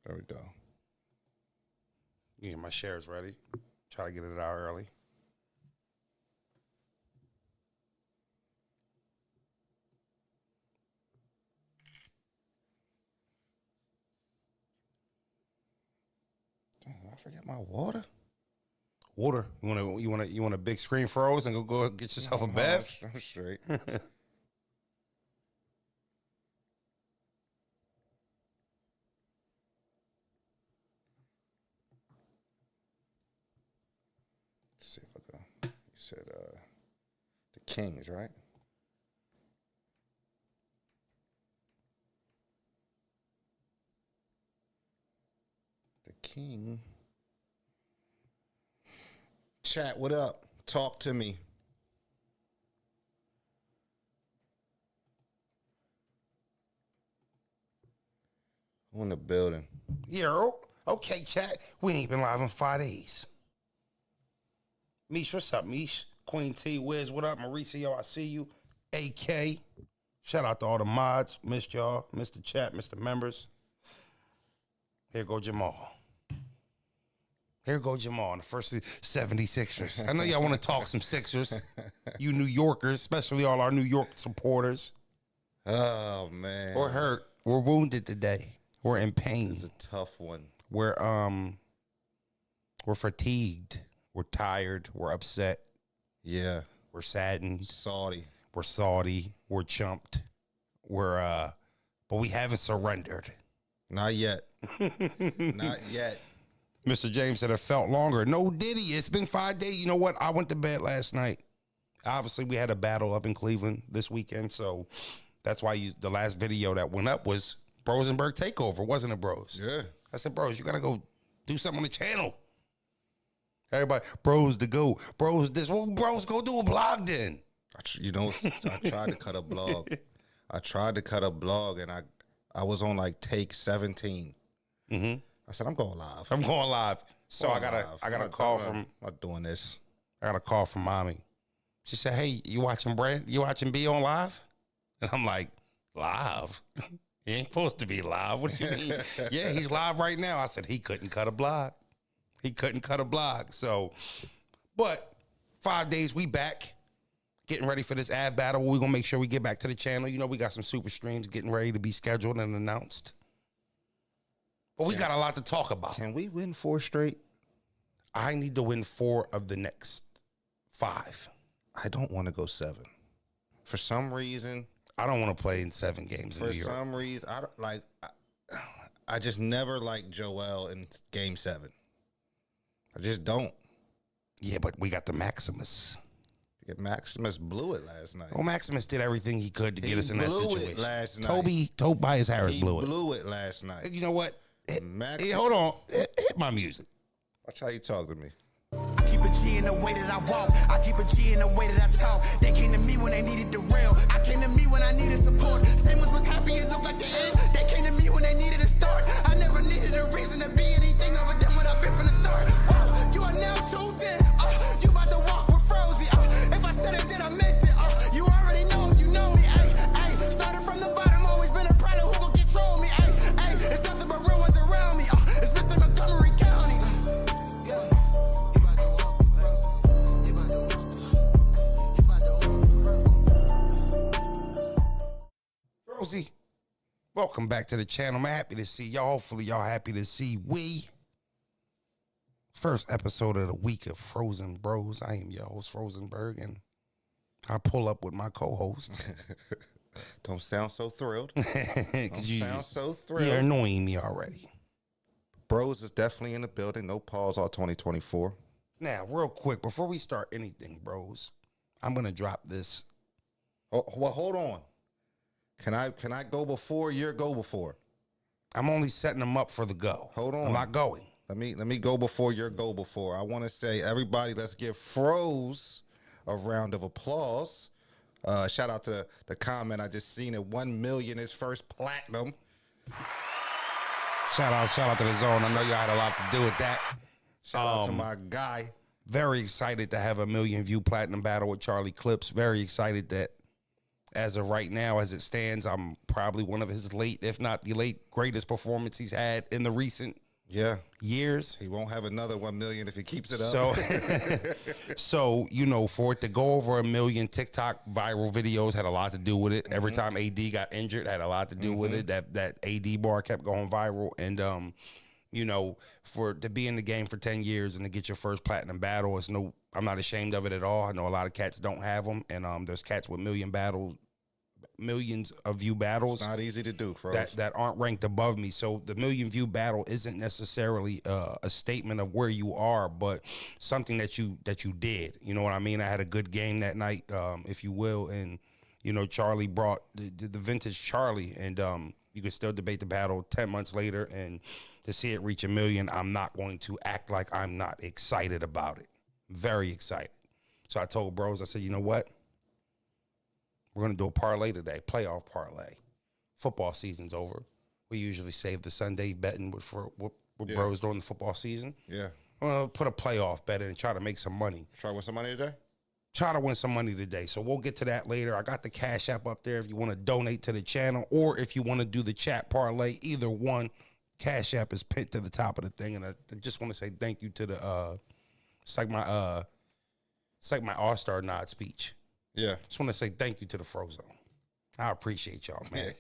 There we go. Yeah, my share's ready. Try to get it out early. Damn, I forget my water. Water. You want a big screen froze and go get yourself a bath? I'm straight. See if I go. You said the Kings, right? The King. Chat, what up? Talk to me. Who in the building? Yeah, okay, chat. We ain't been live in 5 days. Mish, what's up, Mish? Queen T, Wiz, what up? Mauricio, I see you. AK. Shout out to all the mods. Missed y'all. Mr. Chat, Mr. Members. Here go Jamal. Here go Jamal in the first 76ers. I know y'all want to talk some Sixers. You New Yorkers, especially all our New York supporters. Oh, man. We're hurt. We're wounded today. We're in pain. It's a tough one. We're fatigued. We're tired. We're upset. Yeah. We're saddened. Salty. We're salty. We're chumped. We're but we haven't surrendered. Not yet. Not yet. Mr. James said it felt longer. No, did he? It's been 5 days. You know what? I went to bed last night. Obviously, we had a battle up in Cleveland this weekend, so that's why the last video that went up was Frozenberg takeover, wasn't it, Broze? Yeah. I said, Broze, you gotta go do something on the channel. Everybody, Broze to go. Broze this. Well, Broze, go do a blog then. I tried to cut a blog. And I was on like take 17. Mm-hmm. I said, I'm going live. I'm going live. So I got a call from. I'm not doing this. I got a call from mommy. She said, "Hey, you watching Brand? You watching B on live?" And I'm like, "Live? He ain't supposed to be live. What do you mean?" Yeah, he's live right now. I said he couldn't cut a blog. He couldn't cut a blog. So, but 5 days we back, getting ready for this ad battle. We're gonna make sure we get back to the channel. You know, we got some super streams getting ready to be scheduled and announced. But we got a lot to talk about. Can we win 4 straight? I need to win 4 of the next 5. I don't want to go 7. For some reason, I don't want to play in 7 games in New York. For some reason, I just never liked Joel in game 7. I just don't. Yeah, but we got the Maximus. Yeah, Maximus blew it last night. Well, Maximus did everything he could to get us in that situation. He blew it last night. Toby Harris blew it. He blew it last night. You know what? Hey, hold on. Hit my music. Watch how you talk to me. Keep a G in the way that I walk. I keep a G in the way that I talk. They came to me when they needed the rail. I came to me when I needed support. Same was happy, it looked like the end. They came to me when they needed a start. I never needed a reason to be anything other than what I've been from the start. You are now tuned in. You about to walk with Frozy. If I said it, then I meant it. You already know if you know me. Started from the bottom, always been a problem. Who gon' control me? It's nothing but real ones around me. It's Mr. Montgomery County. Rosie, welcome back to the channel. I'm happy to see y'all. Hopefully y'all happy to see we. First episode of the week of Frozen Bros. I am your host, Frozenberg, and I pull up with my co-host. Don't sound so thrilled. Sound so thrilled. You're annoying me already. Broze is definitely in the building. No pause all 2024. Now, real quick, before we start anything, Bros, I'm going to drop this. Oh, well, hold on. Can I go before your go before? I'm only setting them up for the go. Hold on. I'm not going. Let me go before your go before. I want to say, everybody, let's give Froze a round of applause. Shout out to the comment. I just seen it. 1 million, his first platinum. Shout out to the zone. I know y'all had a lot to do with that. Shout out to my guy. Very excited to have a 1 million view platinum battle with Charlie Clips. Very excited that as of right now, as it stands, I'm probably one of his late, if not the late greatest performance he's had in the recent years. He won't have another 1 million if he keeps it up. So, you know, for it to go over 1 million, TikTok viral videos had a lot to do with it. Every time AD got injured, had a lot to do with it. That AD bar kept going viral. And, you know, to be in the game for 10 years and to get your first platinum battle, I'm not ashamed of it at all. I know a lot of cats don't have them. And there's cats with millions of view battles. It's not easy to do, Froze. That aren't ranked above me. So the 1 million view battle isn't necessarily a statement of where you are, but something that you did. You know what I mean? I had a good game that night, if you will, and you know Charlie brought the vintage Charlie, and you can still debate the battle 10 months later, and to see it reach 1 million, I'm not going to act like I'm not excited about it. Very excited. So I told Broze, I said, you know what? We're going to do a parlay today, playoff parlay. Football season's over. We usually save the Sunday betting with Broze during the football season. Yeah. I'm going to put a playoff bet in and try to make some money. Try to win some money today? Try to win some money today. So we'll get to that later. I got the Cash App up there if you want to donate to the channel, or if you want to do the chat parlay, either one. Cash App is pinned to the top of the thing. And I just want to say thank you to the, it's like my All-Star nod speech. Yeah. Just want to say thank you to the Frozone. I appreciate y'all, man.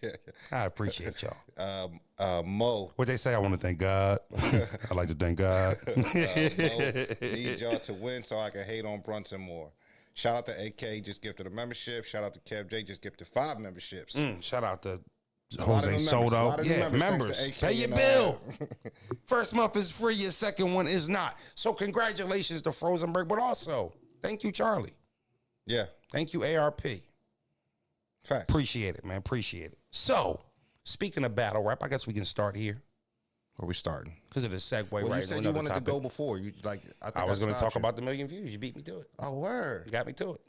I appreciate y'all. Mo. What they say, I want to thank God. I like to thank God. Mo, need y'all to win so I can hate on Brunson more. Shout out to AK, just gifted a membership. Shout out to Kev J, just gifted 5 memberships. Shout out to Jose Soto. Yeah, members. Pay your bill. First month is free. Your second one is not. So congratulations to Frozenberg, but also thank you, Charlie. Yeah. Thank you, ARP. Fact. Appreciate it, man. Appreciate it. So, speaking of battle rap, I guess we can start here. Where we starting? Because of the segue, well, right? You said you wanted to go before. I was going to talk about the 1 million views. You beat me to it. Oh, word. You got me to it.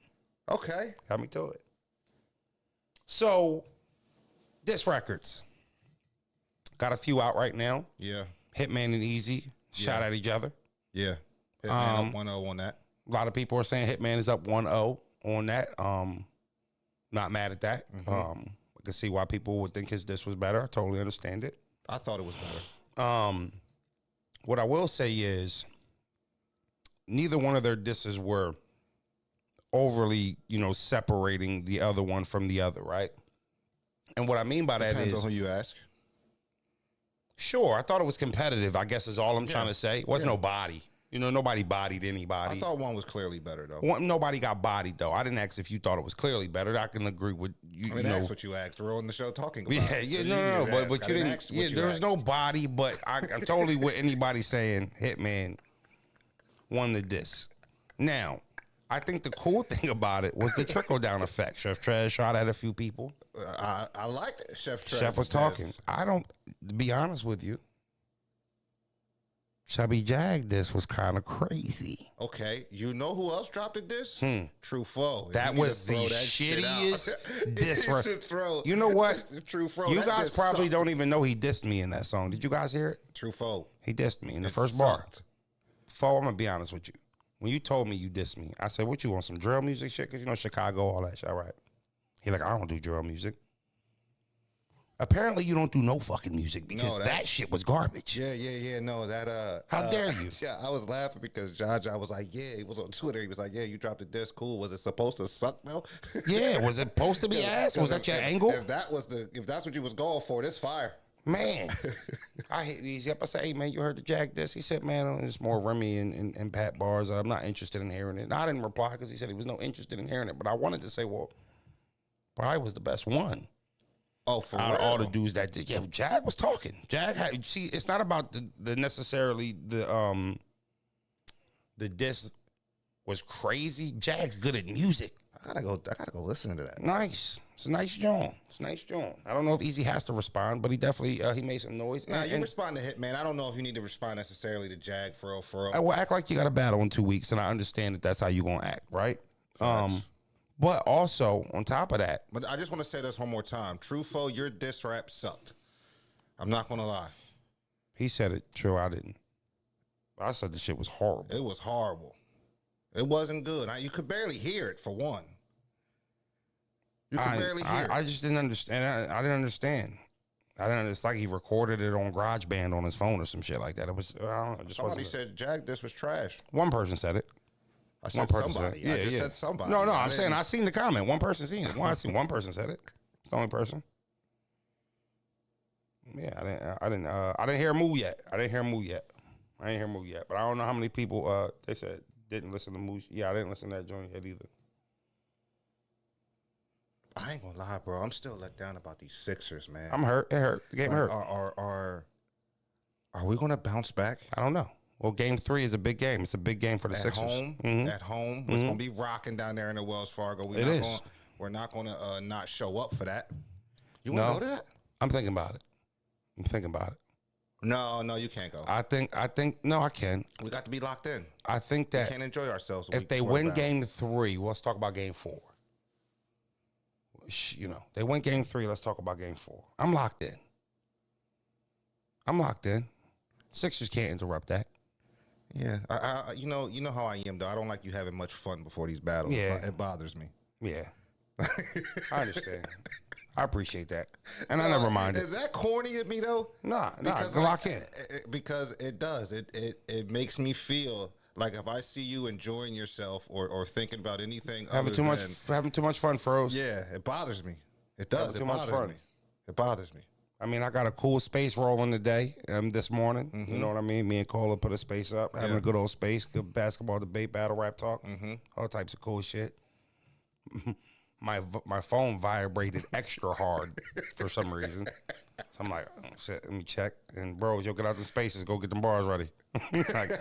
Okay. Got me to it. So, Diss Records. Got a few out right now. Yeah. Hitman and Easy shot at each other. Yeah. Hitman up 1-0 on that. A lot of people are saying Hitman is up 1-0 on that. Not mad at that. I can see why people would think his diss was better. I totally understand it. I thought it was better. What I will say is neither one of their disses were overly, separating the other one from the other, right? And what I mean by that Depends is, on who you ask. Sure, I thought it was competitive, I guess is all I'm trying to say. It wasn't no body. Nobody bodied anybody. I thought one was clearly better, though. Nobody got bodied, though. I didn't ask if you thought it was clearly better. I can agree with you. That's what you asked. We're on the show talking about it. No, but you didn't. Yeah, there was no body, but I'm totally with anybody saying Hitman won the diss. Now, I think the cool thing about it was the trickle-down effect. Chef Trez shot at a few people. I liked it. Chef Trez. Chef was talking. To be honest with you, Chubby Jag, this was kind of crazy. Okay, you know who else dropped a diss? Truffaut. That was the shittiest diss. You know what? Truffaut. You guys probably don't even know he dissed me in that song. Did you guys hear it? Truffaut. He dissed me in the first bar. Fo, I'm gonna be honest with you. When you told me you dissed me, I said, "What you want? Some drill music shit? Because Chicago, all that shit, all right?" He like, "I don't do drill music." Apparently, you don't do no fucking music because that shit was garbage. Yeah. No, that. How dare you? Yeah, I was laughing because Jaja was like, yeah, he was on Twitter. He was like, yeah, you dropped a diss. Cool. Was it supposed to suck though? Yeah. Was it supposed to be ass? Was that your angle? If that's what you was going for, this fire. Man, I hit these up. I said, hey, man, you heard the Jag diss? He said, man, it's more Remy and Pat bars. I'm not interested in hearing it. And I didn't reply because he said he was no interested in hearing it. But I wanted to say, well, probably was the best one. Oh, for out real? of all the dudes that did. Yeah, Jag was talking. Jag had, see, it's not about the necessarily the diss was crazy. Jag's good at music. I gotta go listen to that. Nice. It's a nice joint. I don't know if Easy has to respond, but he definitely he made some noise. Nah, you respond to Hitman. I don't know if you need to respond necessarily to Jag for real. I will act like you got a battle in 2 weeks, and I understand that's how you gonna act, right? But also, on top of that. But I just want to say this one more time. Truffaut, your diss rap sucked. I'm not going to lie. He said it. True, I didn't. I said the shit was horrible. It was horrible. It wasn't good. You could barely hear it, for one. You can barely hear. I just didn't understand. I didn't understand. It's like he recorded it on GarageBand on his phone or some shit like that. It was, I don't know. Just Somebody said Jag this was trash. One person said it. I said somebody. I just said somebody. No, I'm saying I seen the comment. One person seen it. I seen one person said it. It's the only person. Yeah, I didn't hear a move yet. I didn't hear a move yet. But I don't know how many people they said didn't listen to Moose. Yeah, I didn't listen to that joint yet either. I ain't gonna lie, bro. I'm still let down about these Sixers, man. I'm hurt. It hurt. The game hurt. Are we gonna bounce back? I don't know. Well, game 3 is a big game. It's a big game for the Sixers. At home. It's gonna be rocking down there in the Wells Fargo. We're not gonna not show up for that. You wanna go to that? I'm thinking about it. No, you can't go. I think no, I can. We got to be locked in. I think that we can't enjoy ourselves. If they win game 3, let's talk about game 4. You know, they win game 3. Let's talk about game 4. I'm locked in. Sixers can't interrupt that. Yeah, I you know how I am though. I don't like you having much fun before these battles. Yeah, it bothers me. Yeah, I understand. I appreciate that, and I never mind it. Is that corny of me though? Nah, lock in. Because it does. It makes me feel like if I see you enjoying yourself or thinking about anything having too much fun, Froze. Yeah, it bothers me. It does. Having too much fun. It bothers me. I mean, I got a cool space rolling today this morning. Mm-hmm. You know what I mean? Me and Cola put a space up, having a good old space, good basketball debate, battle rap talk, all types of cool shit. My phone vibrated extra hard for some reason. So I'm like, oh, shit, let me check. And bros, you'll get out the spaces, go get them bars ready. Like,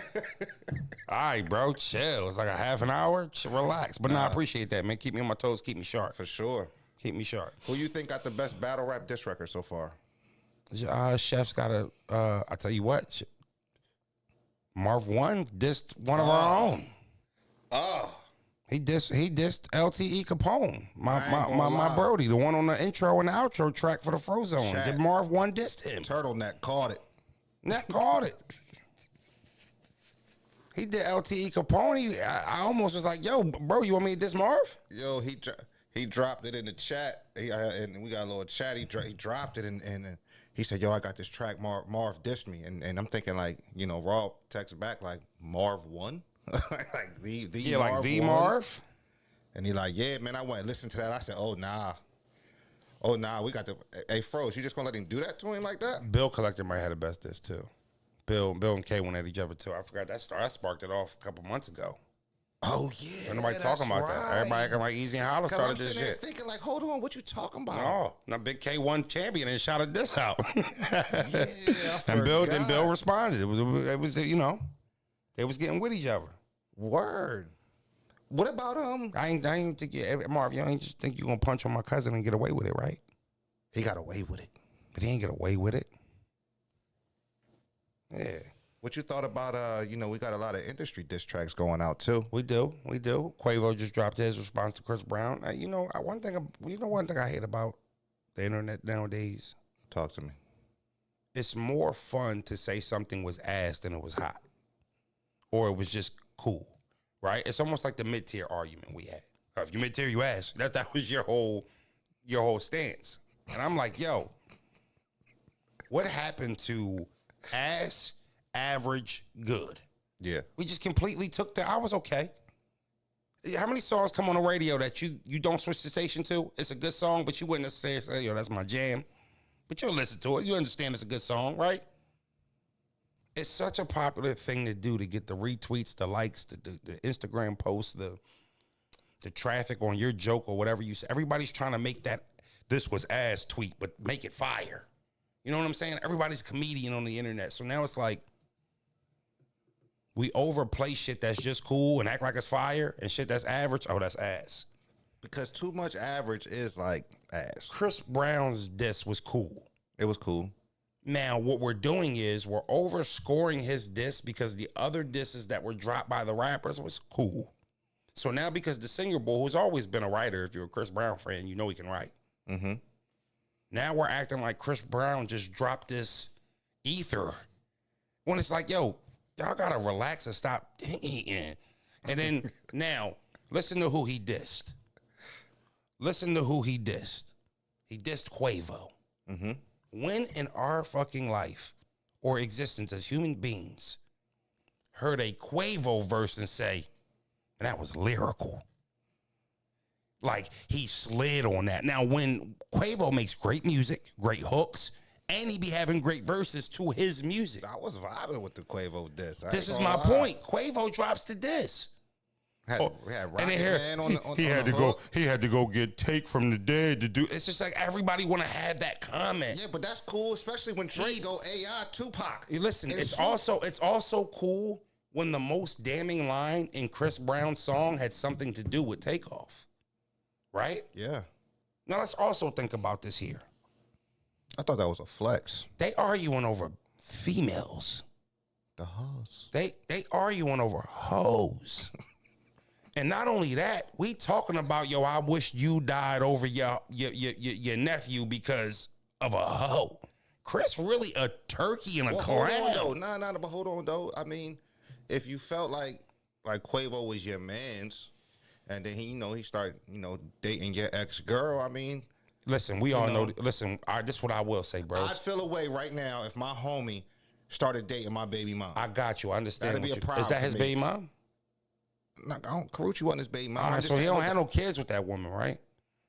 all right, bro, chill. It's like a half an hour, relax. But I appreciate that, man. Keep me on my toes, keep me sharp. For sure. Keep me sharp. Who you think got the best battle rap diss record so far? Chef's got I tell you what, Marv 1 dissed one of our own. Oh. He dissed LTE Capone, my Brody, the one on the intro and the outro track for the Frozone. Did Marv 1 dissed him? Turtleneck caught it. Neck caught it. He did LTE Capone. I almost was like, yo, bro, you want me to diss Marv? Yo, he dropped it in the chat, and we got a little chat. He dropped it, and he said, yo, I got this track. Marv dissed me, and I'm thinking like, you know, Raw text back like Marv 1. Like the Marv, and he like, yeah, man, I went and listened to that. I said, oh nah, we got the Froze. You just gonna let him do that to him like that? Bill Collector might have the best diss too. Bill and K went at each other too. I forgot that I sparked it off a couple months ago. Oh yeah, nobody talking about that. Everybody acting like Easy and Holla started this shit. Thinking like, hold on, what you talking about? No, now Big K won champion and shouted this out. Yeah, and Bill responded. It was you know, they was getting with each other. Word. What about I ain't think Marv. You ain't just think you gonna punch on my cousin and get away with it, right? He got away with it, but he ain't get away with it. Yeah. What you thought about? You know, we got a lot of industry diss tracks going out too. We do. Quavo just dropped his response to Chris Brown. One thing I hate about the internet nowadays. Talk to me. It's more fun to say something was ass than it was hot, or it was just cool, right? It's almost like the mid-tier argument we had. If you mid-tier, you ass. That was your whole stance. And I'm like, yo, what happened to ass, average, good? Yeah. We just completely took that. I was okay. How many songs come on the radio that you don't switch the station to? It's a good song, but you wouldn't necessarily say, yo, that's my jam. But you'll listen to it. You understand it's a good song, right? It's such a popular thing to do to get the retweets, the likes, the Instagram posts, the traffic on your joke or whatever you say. Everybody's trying to make that this was ass tweet, but make it fire. You know what I'm saying? Everybody's a comedian on the internet. So now it's like we overplay shit that's just cool and act like it's fire, and shit that's average, oh, that's ass. Because too much average is like ass. Chris Brown's diss was cool. It was cool. Now, what we're doing is we're overscoring his diss because the other disses that were dropped by the rappers was cool. So now because the singer boy, who's always been a writer, if you're a Chris Brown fan, you know he can write. Mm-hmm. Now we're acting like Chris Brown just dropped this ether. When it's like, yo, y'all got to relax and stop eating. And then now, listen to who he dissed. Listen to who he dissed. He dissed Quavo. Mm-hmm. When in our fucking life or existence as human beings heard a Quavo verse and say, and that was lyrical. Like, he slid on that. Now, when Quavo makes great music, great hooks, and he be having great verses to his music. I was vibing with the Quavo diss. This is my point. Quavo drops the diss. We had Rocket Man on he the had to hook. go. He had to go get Take from the Dead to do. It's just like everybody want to have that comment. Yeah, but that's cool, especially when Drake go AI Tupac. Listen, And it's Snoop- also cool when the most damning line in Chris Brown's song had something to do with Takeoff, right? Yeah, Now let's also think about this here. I thought that was a flex. They arguing over females. The hoes. They arguing over hoes. And not only that, we talking about, yo, I wish you died over your nephew because of a hoe. Chris really a turkey and a clown. Hold on, though. But hold on, though. I mean, if you felt like Quavo was your man's, and then he started, dating your ex-girl, I mean. Listen, we all know. Listen, this is what I will say, bro. I'd feel away right now if my homie started dating my baby mom. I got you. I understand. That'd be a problem Is that for his me. baby mom? Karuchi wasn't his baby mom. All right, so he don't have no kids with that woman, right?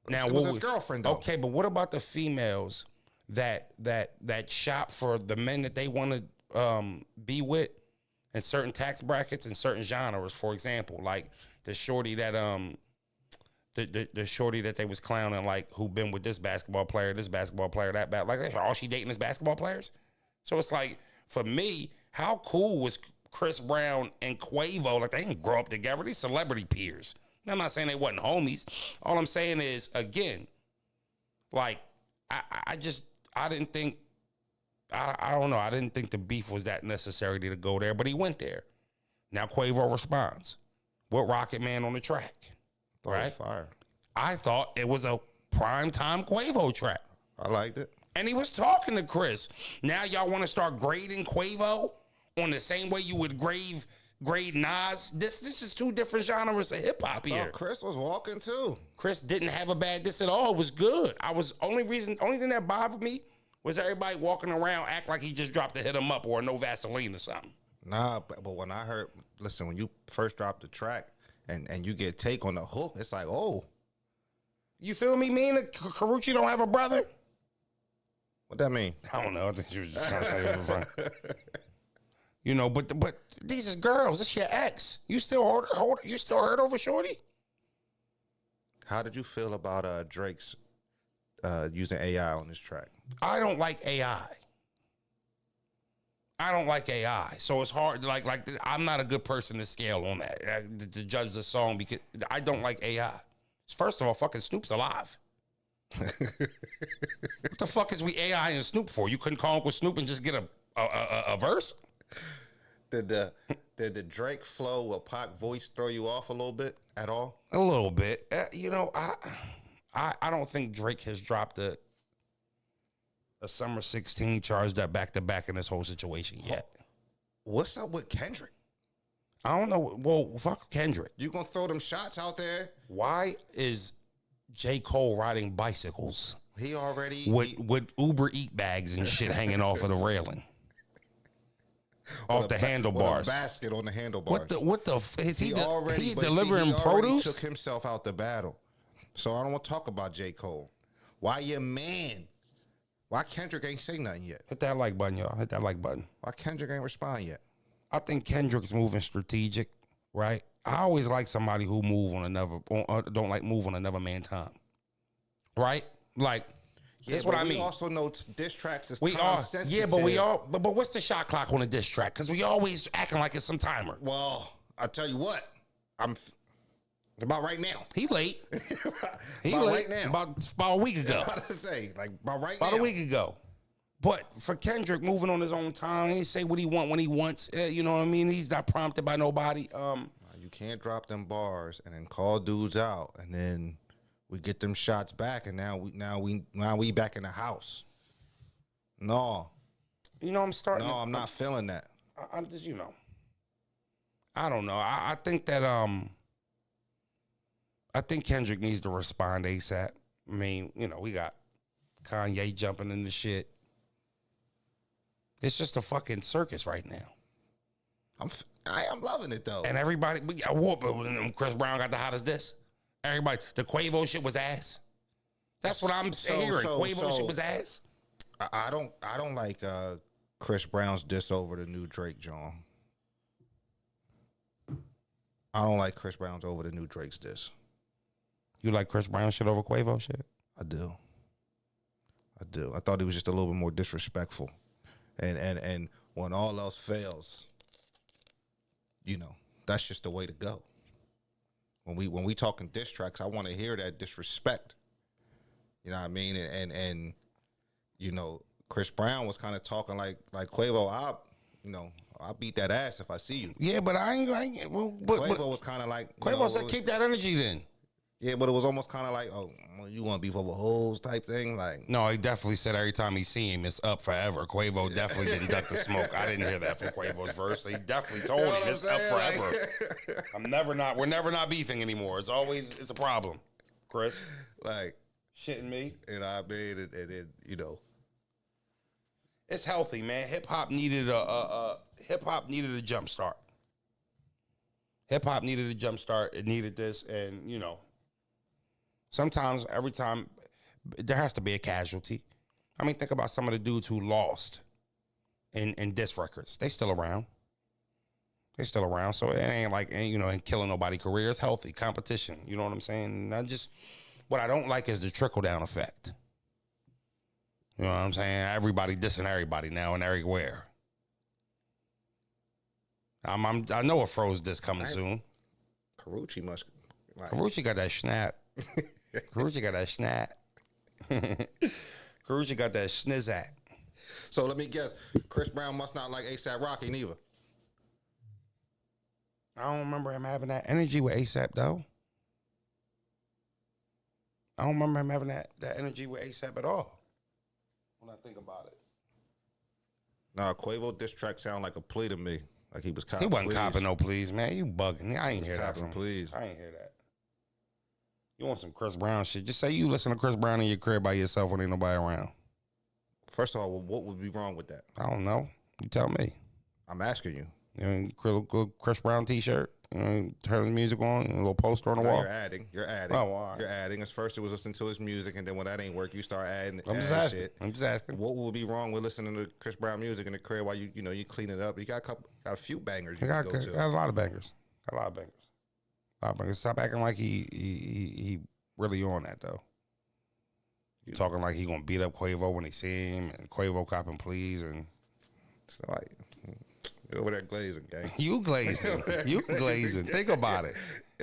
Now, it was his girlfriend, though. Okay, but what about the females that shop for the men that they want to be with in certain tax brackets and certain genres? For example, like the shorty that the shorty that they was clowning, like, who been with this basketball player, that bad. Like, all she dating is basketball players. So it's like, for me, how cool was Chris Brown and Quavo? Like, they didn't grow up together. These celebrity peers. Now, I'm not saying they wasn't homies. All I'm saying is, again, like, I didn't think, I don't know. I didn't think the beef was that necessary to go there, but he went there. Now Quavo responds with Rocket Man on the track. Right? Fire. I thought it was a primetime Quavo track. I liked it. And he was talking to Chris. Now y'all want to start grading Quavo on the same way you would grade Nas? This is two different genres of hip hop here. Oh, Chris was walking too. Chris didn't have a bad diss at all. It was good. Only thing that bothered me was everybody walking around act like he just dropped to hit him up or no Vaseline or something. Nah, but when I heard, listen, when you first dropped the track and you get Take on the hook, it's like, oh. You feel me? Me and Karuchi don't have a brother? What that mean? I don't know. I think she was just trying to say it was fun. But these is girls. It's your ex. You still hurt over shorty? How did you feel about Drake's using AI on this track? I don't like AI. So it's hard. Like I'm not a good person to scale on that to judge the song because I don't like AI. First of all, fucking Snoop's alive. What the fuck is we AI and Snoop for? You couldn't call Uncle Snoop and just get a verse? Did the Drake flow or Pac voice throw you off a little bit at all? A little bit. I don't think Drake has dropped a Summer 16 charged up back to back in this whole situation yet. What's up with Kendrick? I don't know. Well, fuck Kendrick. You gonna throw them shots out there? Why is J. Cole riding bicycles? He already with Uber Eat bags and shit hanging off of the railing, off the handlebars. With a basket on the handlebars. Is he he delivering he already produce? Took himself out the battle. So I don't want to talk about J. Cole. Why your man? Why Kendrick ain't say nothing yet? Hit that like button, y'all. Hit that like button. Why Kendrick ain't respond yet? I think Kendrick's moving strategic, right? I always like somebody who don't like move on another man's time, right? Like, that's what I mean. We also know diss tracks is time sensitive. Yeah, but what's the shot clock on a diss track? Because we always acting like it's some timer. Well, I tell you what, I'm about right now. He late. He late right now. About a week ago. About to say, like about right now. About a week ago. But for Kendrick moving on his own time, he say what he want when he wants. You know what I mean? He's not prompted by nobody. You can't drop them bars and then call dudes out, and then we get them shots back, and now we back in the house. No, I'm starting. No, I'm not feeling that. I'm just, I don't know. I think that I think Kendrick needs to respond ASAP. I mean, you know, we got Kanye jumping in the shit. It's just a fucking circus right now. I'm loving it though. And everybody, Chris Brown got the hottest diss. Everybody, the Quavo shit was ass. That's what I'm hearing. Quavo shit was ass. I don't like Chris Brown's diss over the new Drake John. I don't like Chris Brown's over the new Drake's diss. You like Chris Brown shit over Quavo shit? I do. I thought he was just a little bit more disrespectful. And when all else fails, you know, that's just the way to go. When we talking diss tracks, I want to hear that disrespect. You know what I mean? And you know, Chris Brown was kind of talking like Quavo. I'll beat that ass if I see you. Yeah, but Quavo was kind of like Quavo said, keep that energy then. Yeah, but it was almost kind of like, oh, you want to beef over hoes type thing, like. No, he definitely said every time he see him, it's up forever. Quavo definitely didn't duck the smoke. I didn't hear that from Quavo's verse. He definitely told him it's up forever. Like, we're never not beefing anymore. It's a problem, Chris. Like shitting me. You know what I mean? And you know, it's healthy, man. Hip hop needed a jump start. Hip hop needed a jump start. It needed this, and you know. Sometimes, every time, there has to be a casualty. I mean, think about some of the dudes who lost in diss records. They still around. So it ain't like, you know, ain't killing nobody's career. It's healthy competition. You know what I'm saying? What I don't like is the trickle-down effect. You know what I'm saying? Everybody dissing everybody now and everywhere. I know a Froze diss coming soon. Karuchi must. Like, Karuchi got that snap. Karuchi got that snap. Karuchi got that snizzat. So let me guess. Chris Brown must not like A$AP Rocky neither. I don't remember him having that energy with A$AP though. I don't remember him having that energy with A$AP at all. When I think about it. Nah, Quavo diss track sound like a plea to me. Like he was copping. He wasn't copping no pleas, man. You bugging. I ain't hear that from him. Please. I ain't hear that. You want some Chris Brown shit? Just say you listen to Chris Brown in your crib by yourself when ain't nobody around. First of all, what would be wrong with that? I don't know. You tell me. I'm asking you. You know, Chris Brown t-shirt. You know, turn the music on, a little poster on the wall. You're adding. Oh, all right. You're adding. At first, it was listening to his music, and then when that ain't work, you start adding. I'm just asking. What would be wrong with listening to Chris Brown music in the crib while you clean it up? You got a few bangers. You got a lot of bangers. A lot of bangers. Stop acting like he really on that though. You talking like he gonna beat up Quavo when they see him, and Quavo copping pleas, and so like you're over there glazing, gang. You glazing. Think about it.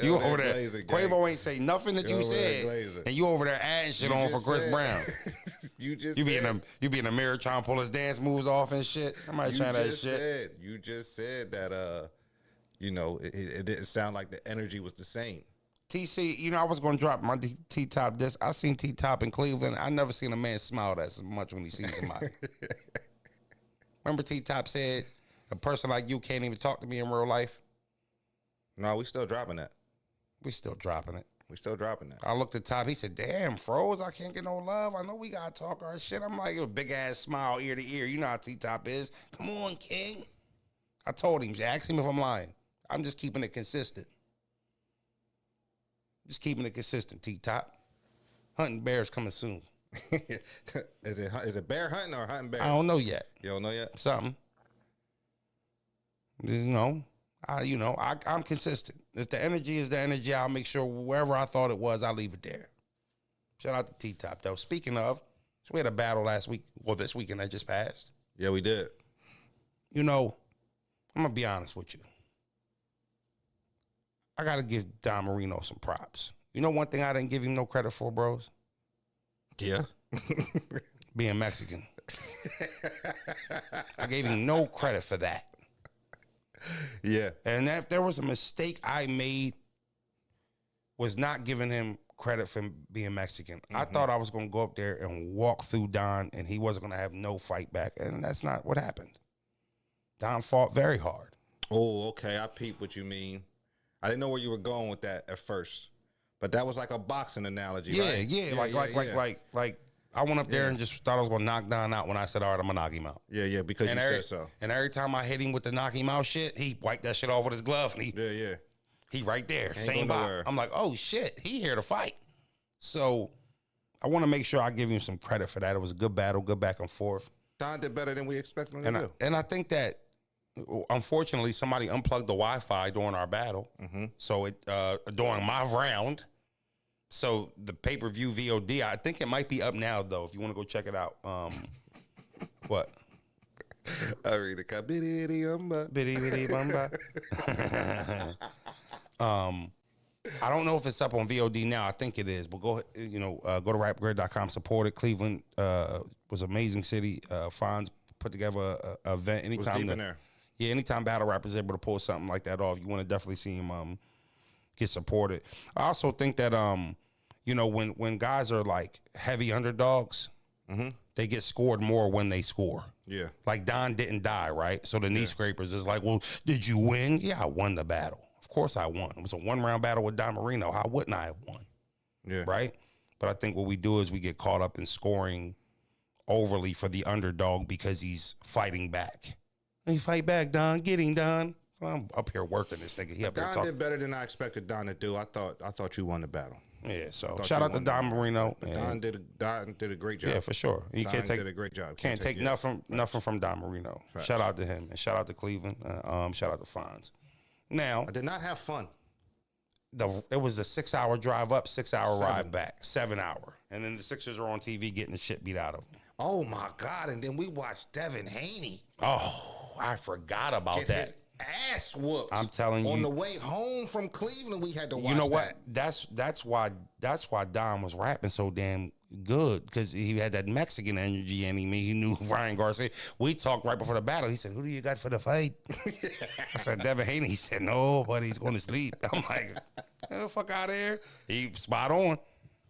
You over there. Glazing, Quavo ain't say nothing that you said, and you over there adding shit on for Chris Brown. You be in the mirror trying to pull his dance moves off and shit. Somebody trying that shit. You just said that it didn't sound like the energy was the same. TC, I was going to drop my T-Top disc. I seen T-Top in Cleveland. I never seen a man smile that much when he sees somebody. Remember T-Top said, a person like you can't even talk to me in real life? No, we still dropping that. We still dropping it. I looked at Top. He said, damn, Froze, I can't get no love. I know we got to talk our shit. I'm like, a big-ass smile ear to ear. You know how T-Top is. Come on, King. I told him, ask him if I'm lying. I'm just keeping it consistent. Just keeping it consistent, T-Top. Hunting bears coming soon. Is it bear hunting or hunting bears? I don't know yet. You don't know yet? Something. I'm consistent. If the energy is the energy, I'll make sure wherever I thought it was, I'll leave it there. Shout out to T-Top, though. Speaking of, so we had a battle last week, this weekend that just passed. Yeah, we did. I'm going to be honest with you. I got to give Don Marino some props. You know one thing I didn't give him no credit for, bros? Yeah. Being Mexican. I gave him no credit for that. Yeah. And if there was a mistake I made, was not giving him credit for being Mexican. Mm-hmm. I thought I was going to go up there and walk through Don, and he wasn't going to have no fight back. And that's not what happened. Don fought very hard. Oh, okay. I peeped what you mean. I didn't know where you were going with that at first. But that was like a boxing analogy, Yeah, right? yeah, like I went up there and just thought I was gonna knock Don out when I said, all right, I'm gonna knock him out. Yeah, because you said so. And every time I hit him with the knock him out shit, he wiped that shit off with his glove, and he right there, same box. I'm like, oh shit, he here to fight. So I want to make sure I give him some credit for that. It was a good battle, good back and forth. Don did better than we expected him to do. And I think that, unfortunately, somebody unplugged the Wi-Fi during our battle. So during my round. So the pay-per-view VOD, I think it might be up now, though, if you want to go check it out. What? I read the bitty bumba. Bitty bumba. I don't know if it's up on VOD now. I think it is. But go to rapgrid.com, support it. Cleveland was an amazing city. Fonz put together a event. Anytime was deep in there. Yeah, anytime battle rap is able to pull something like that off, you want to definitely see him get supported. I also think that when guys are like heavy underdogs, they get scored more when they score. Yeah. Like Don didn't die, right? So the knee scrapers is like, well, did you win? Yeah, I won the battle. Of course I won. It was a 1-round battle with Don Marino. How wouldn't I have won? Yeah. Right? But I think what we do is we get caught up in scoring overly for the underdog because he's fighting back. Hey, fight back, Don. Get him, Don. So I'm up here working this nigga. Don did better than I expected Don to do. I thought you won the battle. Yeah, so shout out to Don Marino. Don did a great job. Yeah, for sure. Don did a great job. Can't take nothing from Don Marino. Facts. Shout out to him and shout out to Cleveland. Shout out to Fonz. Now, I did not have fun. It was a 6-hour drive up, 6-hour ride back, 7-hour, and then the Sixers are on TV getting the shit beat out of them. Oh my God! And then we watched Devin Haney. Oh, I forgot about get that. His ass whooped. I'm telling you. On the way home from Cleveland, we had to watch. You know what? That's why Don was rapping so damn good, because he had that Mexican energy in him. He knew Ryan Garcia. We talked right before the battle. He said, "Who do you got for the fight?" I said, "Devin Haney." He said, "Nobody's going to sleep." I'm like, "Get the fuck out of here." He spot on.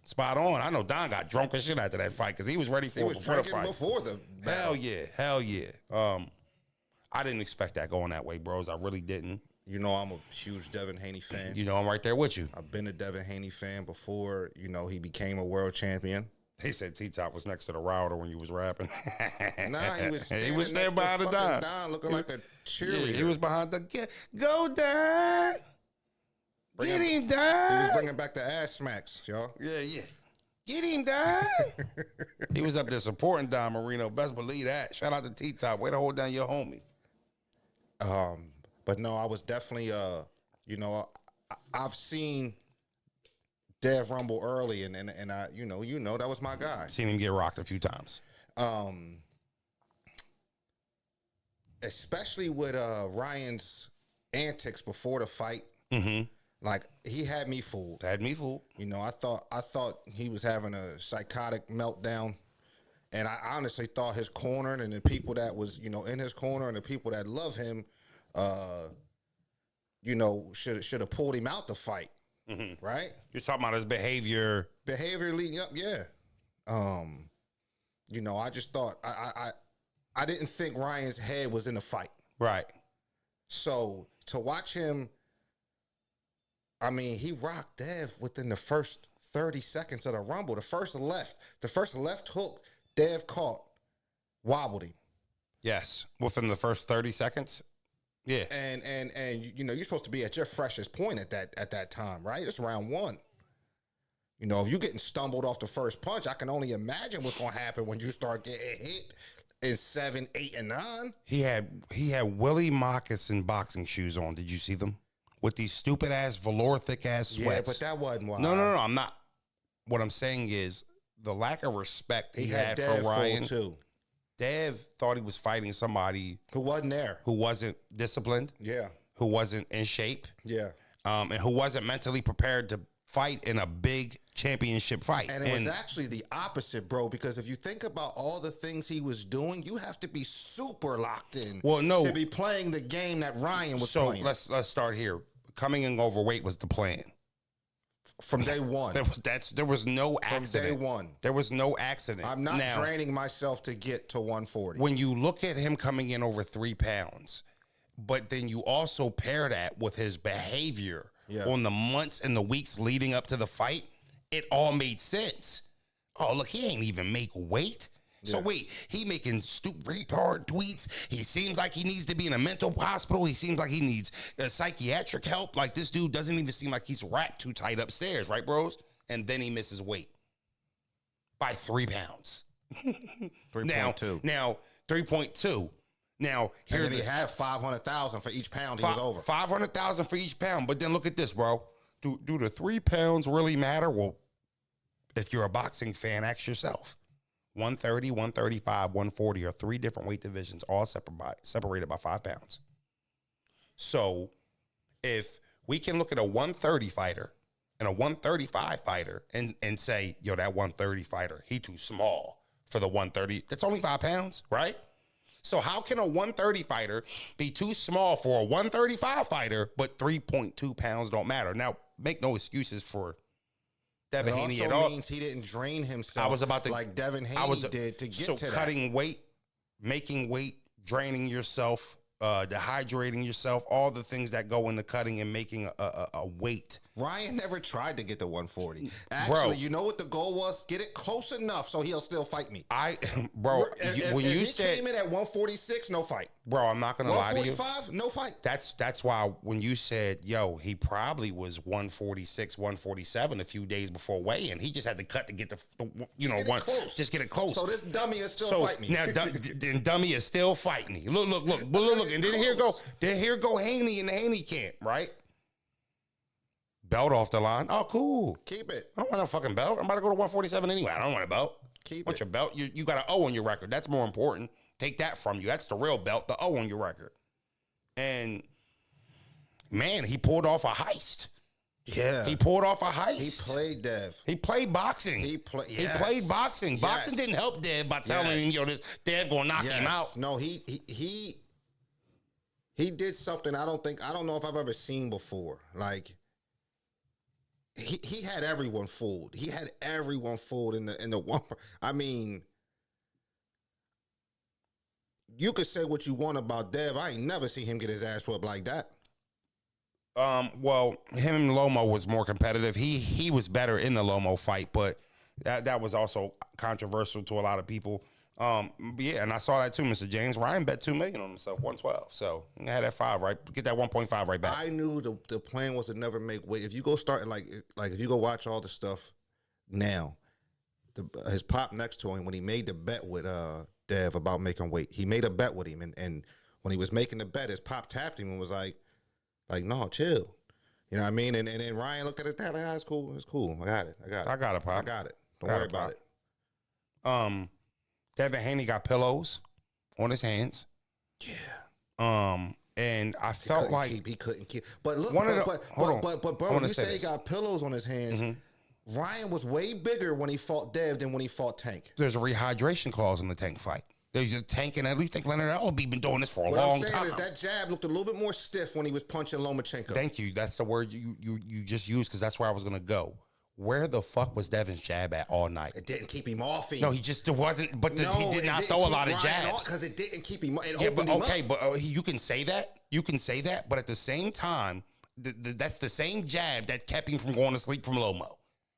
Spot on. I know Don got drunk and shit after that fight because he was ready for it before the fight. Before the battle. Hell yeah. I didn't expect that going that way, bros. I really didn't. You know, I'm a huge Devin Haney fan. You know, I'm right there with you. I've been a Devin Haney fan before, he became a world champion. They said T-Top was next to the router when you was rapping. Nah, he was there behind the Don, looking like a cheerleader. Yeah, he was behind the go Don. Get him, Don. He was bringing back the ass smacks, y'all. Yeah. Get him, Don. He was up there supporting Don Marino. Best believe that. Shout out to T-Top. Way to hold down your homie. But no, I was definitely, I've seen Dev Rumble early, and I, that was my guy. Seen him get rocked a few times. Especially with Ryan's antics before the fight. Mm-hmm. Like, he had me fooled. I thought he was having a psychotic meltdown. And I honestly thought his corner and the people that was, in his corner and the people that love him, should have pulled him out the fight. Mm-hmm. Right? You're talking about his behavior. Behavior leading up, yeah. I just thought, I didn't think Ryan's head was in the fight. Right. So, to watch him, he rocked Dev within the first 30 seconds of the Rumble. The first left hook Dev caught wobbled him. Yes, within the first 30 seconds. Yeah, and you're supposed to be at your freshest point at that time, right? It's round one. If you're getting stumbled off the first punch, I can only imagine what's gonna happen when you start getting hit in 7, 8, and 9. He had Willie moccasin boxing shoes on. Did you see them? With these stupid ass velour thick ass sweats. Yeah, but that wasn't why. No. I'm not. What I'm saying is the lack of respect he had for Ryan. Too. Dev thought he was fighting somebody who wasn't there, who wasn't disciplined. Yeah, who wasn't in shape. Yeah, and who wasn't mentally prepared to fight in a big championship fight. And it was actually the opposite, bro, because if you think about all the things he was doing, you have to be super locked in to be playing the game that Ryan was playing. So let's start here. Coming in overweight was the plan. From day one. There was no accident. From day one. There was no accident. I'm not draining myself to get to 140. When you look at him coming in over 3 pounds, but then you also pair that with his behavior on the months and the weeks leading up to the fight, it all made sense. Oh, look, he ain't even make weight. So wait, he making stupid retard tweets. He seems like he needs to be in a mental hospital. He seems like he needs psychiatric help. Like this dude doesn't even seem like he's wrapped too tight upstairs, right, bros? And then he misses weight by 3 pounds. 3.2. Now 3.2. Now here and then he had 500,000 for each pound. He was over 500,000 for each pound. But then look at this, bro. Do the 3 pounds really matter? Well, if you're a boxing fan, ask yourself. 130, 135, 140 are 3 different weight divisions, all separated by 5 pounds. So if we can look at a 130 fighter and a 135 fighter and say, yo, that 130 fighter, he too small for the 130. That's only 5 pounds, right? So how can a 130 fighter be too small for a 135 fighter, but 3.2 pounds don't matter? Now, make no excuses for Devin Haney at all. It also means he didn't drain himself. I was about to, like Devin Haney did to get to that. So cutting weight, making weight, draining yourself, dehydrating yourself, all the things that go into cutting and making a weight. Ryan never tried to get to 140. Actually, you know what the goal was? Get it close enough so he'll still fight me. When you said came in at 146, no fight. Bro, I'm not gonna lie to you. 145, no fight. That's why when you said, yo, he probably was 146, 147 a few days before weigh-in. He just had to cut to get just get it close. So this dummy is still fighting me. Now then dummy is still fighting me. Look. And then here go Haney in the Haney camp, right? Belt off the line. Oh, cool. Keep it. I don't want a fucking belt. I'm about to go to 147 anyway. I don't want a belt. Keep want it. Your belt. You got an O on your record. That's more important. Take that from you. That's the real belt, the O on your record. And, man, he pulled off a heist. Yeah. He pulled off a heist. He played Dev. He played boxing. He played boxing. Yes. Boxing didn't help Dev by telling him, yo, this Dev gonna knock him out. No, he did something I don't know if I've ever seen before. Like, he had everyone fooled. He had everyone fooled in the one. I mean, you could say what you want about Dev. I ain't never seen him get his ass whooped like that. Well, him and Lomo was more competitive. He was better in the Lomo fight, but that was also controversial to a lot of people. Yeah, and I saw that too, Mr. James. Ryan bet $2 million on himself, 112. So you had that 5, right? Get that 1.5 right back. I knew the plan was to never make weight. If you go start like if you go watch all the stuff now, his pop next to him when he made the bet with Dev about making weight, he made a bet with him, and when he was making the bet, his pop tapped him and was like no, chill. You know what I mean? And then Ryan looked at his dad like, it's cool. I got it, Pop. I got it. Don't worry about it. Devin Haney got pillows on his hands. Yeah. And I felt like he couldn't keep. But look, but bro, you say he got pillows on his hands. Mm-hmm. Ryan was way bigger when he fought Dev than when he fought Tank. There's a rehydration clause in the Tank fight. There's just Tank, and you think Leonard Ellerbe been doing this for a long time. What I'm saying is that jab looked a little bit more stiff when he was punching Lomachenko. Thank you. That's the word you just used, because that's where I was gonna go. Where the fuck was Devin's jab at all night? It didn't keep him off him. No, he just wasn't. But he did not throw a lot of jabs because it didn't keep him. You can say that. You can say that. But at the same time, that's the same jab that kept him from going to sleep from Lomo,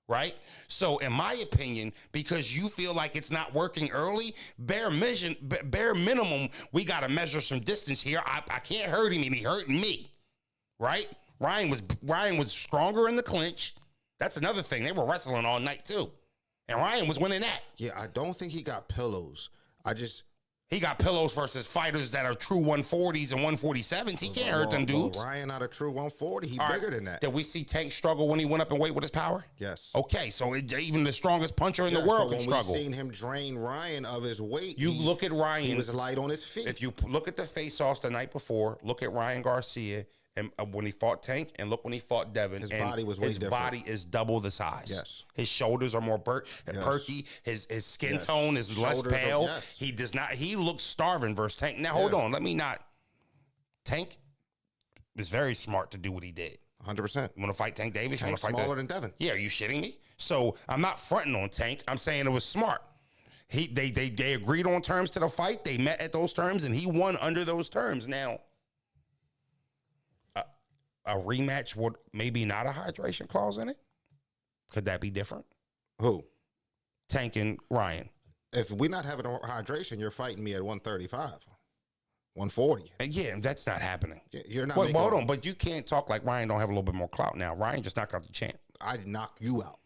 right? So, in my opinion, because you feel like it's not working early, bare minimum, we got to measure some distance here. I can't hurt him, and he hurting me, right? Ryan was stronger in the clinch. That's another thing. They were wrestling all night, too. And Ryan was winning that. Yeah, I don't think he got pillows. He got pillows versus fighters that are true 140s and 147s. He can't hurt them dudes. Ryan not a true 140. He bigger than that. Did we see Tank struggle when he went up in weight with his power? Yes. Okay, so even the strongest puncher in the world can struggle. We've seen him drain Ryan of his weight. You look at Ryan. He was light on his feet. If you look at the face-offs the night before, look at Ryan Garcia and when he fought Tank, and look when he fought Devin. His body was way different. His body is double the size. Yes. His shoulders are more perky. His skin tone is less pale. He does not. He looks starving versus Tank. Now hold on. Let me not. Tank was very smart to do what he did. 100%. You want to fight Tank Davis? Tank's smaller than Devin. Yeah, are you shitting me? So I'm not fronting on Tank. I'm saying it was smart. They agreed on terms to the fight. They met at those terms, and he won under those terms. Now, a rematch would maybe not a hydration clause in it? Could that be different? Who? Tank and Ryan. If we're not having a hydration, you're fighting me at 135, 140. And yeah, that's not happening. You're not. Wait, hold on, but you can't talk like Ryan don't have a little bit more clout now. Ryan just knocked out the champ. I knock you out.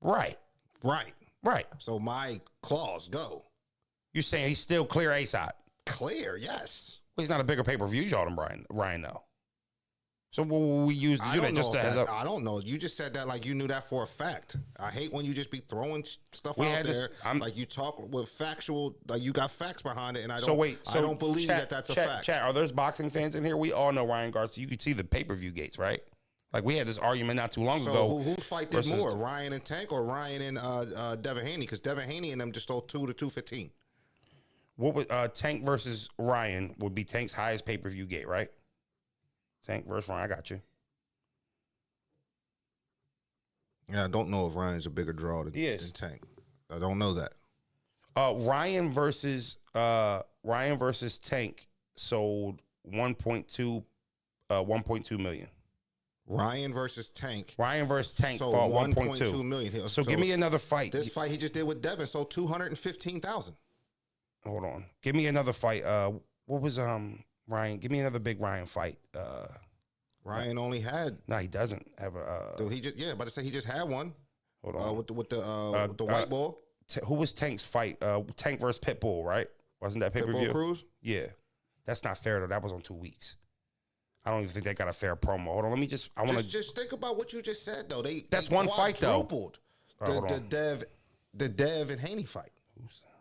Right. Right. So my claws go. You're saying he's still clear ASOT? Clear, yes. Well, he's not a bigger pay-per-view draw than Ryan, though. So what will we use to do that? Just to heads up? I don't know. You just said that like you knew that for a fact. I hate when you just be throwing stuff out there. Like you talk with factual, like you got facts behind it, and I don't believe that's a fact. Chat, are there's boxing fans in here? We all know Ryan Garcia. You could see the pay-per-view gates, right? Like we had this argument not too long ago. Who fight did more, Ryan and Tank or Ryan and Devin Haney? Because Devin Haney and them just stole 2 to 215. What would Tank versus Ryan would be Tank's highest pay-per-view gate, right? Tank versus Ryan, I got you. Yeah, I don't know if Ryan's a bigger draw than Tank. I don't know that. Ryan versus Tank sold 1.2 million. Ryan versus Tank fought 1.2 million. So give me another fight. This fight he just did with Devin sold 215,000. Hold on. Give me another fight. What was Ryan? Give me another big Ryan fight. Ryan only had. No, he doesn't have a. He just about to say he just had one. Hold on. With the white ball. Who was Tank's fight? Tank versus Pitbull, right? Wasn't that pay-per-view? Pitbull Cruz? Yeah. That's not fair though. That was on 2 weeks. I don't even think they got a fair promo. Hold on, let me just. I want to just think about what you just said though. That's one fight though. The Dev and Haney fight.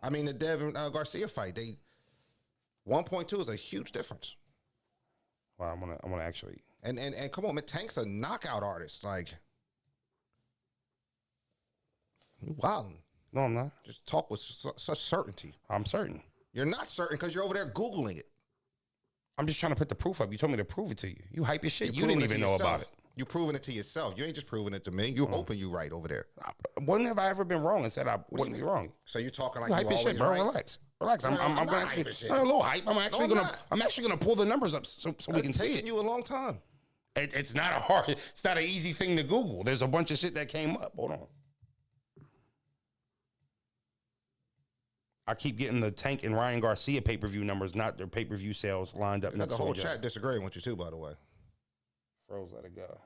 I mean the Dev and Garcia fight. 1.2 is a huge difference. Well, I'm gonna actually. And come on, man, Tank's a knockout artist. Like, you wildin'. No, I'm not. Just talk with such certainty. I'm certain. You're not certain because you're over there Googling it. I'm just trying to put the proof up. You told me to prove it to you. You hype your shit. You didn't even know about it. You proving it to yourself. You ain't just proving it to me. You hoping you right over there. When have I ever been wrong and said I wouldn't be wrong? So you talking like you hype you your always shit, bro. right? Relax. I'm gonna actually a little hype. I'm actually gonna pull the numbers up so we can see it. It's taking you a long time. It's not a hard. It's not an easy thing to Google. There's a bunch of shit that came up. Hold on. I keep getting the Tank and Ryan Garcia pay-per-view numbers, not their pay-per-view sales lined up. The whole chat disagreeing with you too, by the way. Froze, let it go.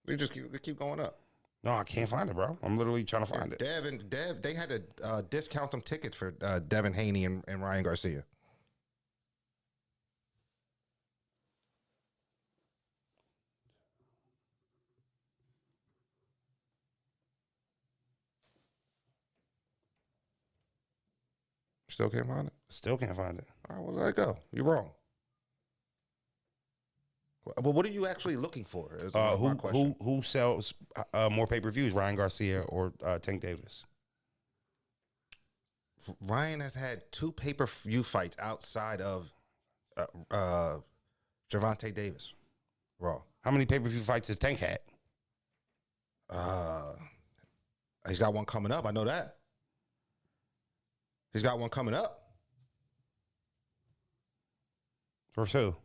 We just keep going up. No, I can't find it, bro. I'm literally trying to find it. Dev, they had to discount them tickets for Devin Haney and Ryan Garcia. Still can't find it? Still can't find it. All right, well, let it go. You're wrong. But what are you actually looking for? Who sells more pay-per-views, Ryan Garcia or Tank Davis? Ryan has had 2 pay-per-view fights outside of Gervonta Davis. Raw. How many pay-per-view fights has Tank had? He's got one coming up. I know that. He's got one coming up. For who?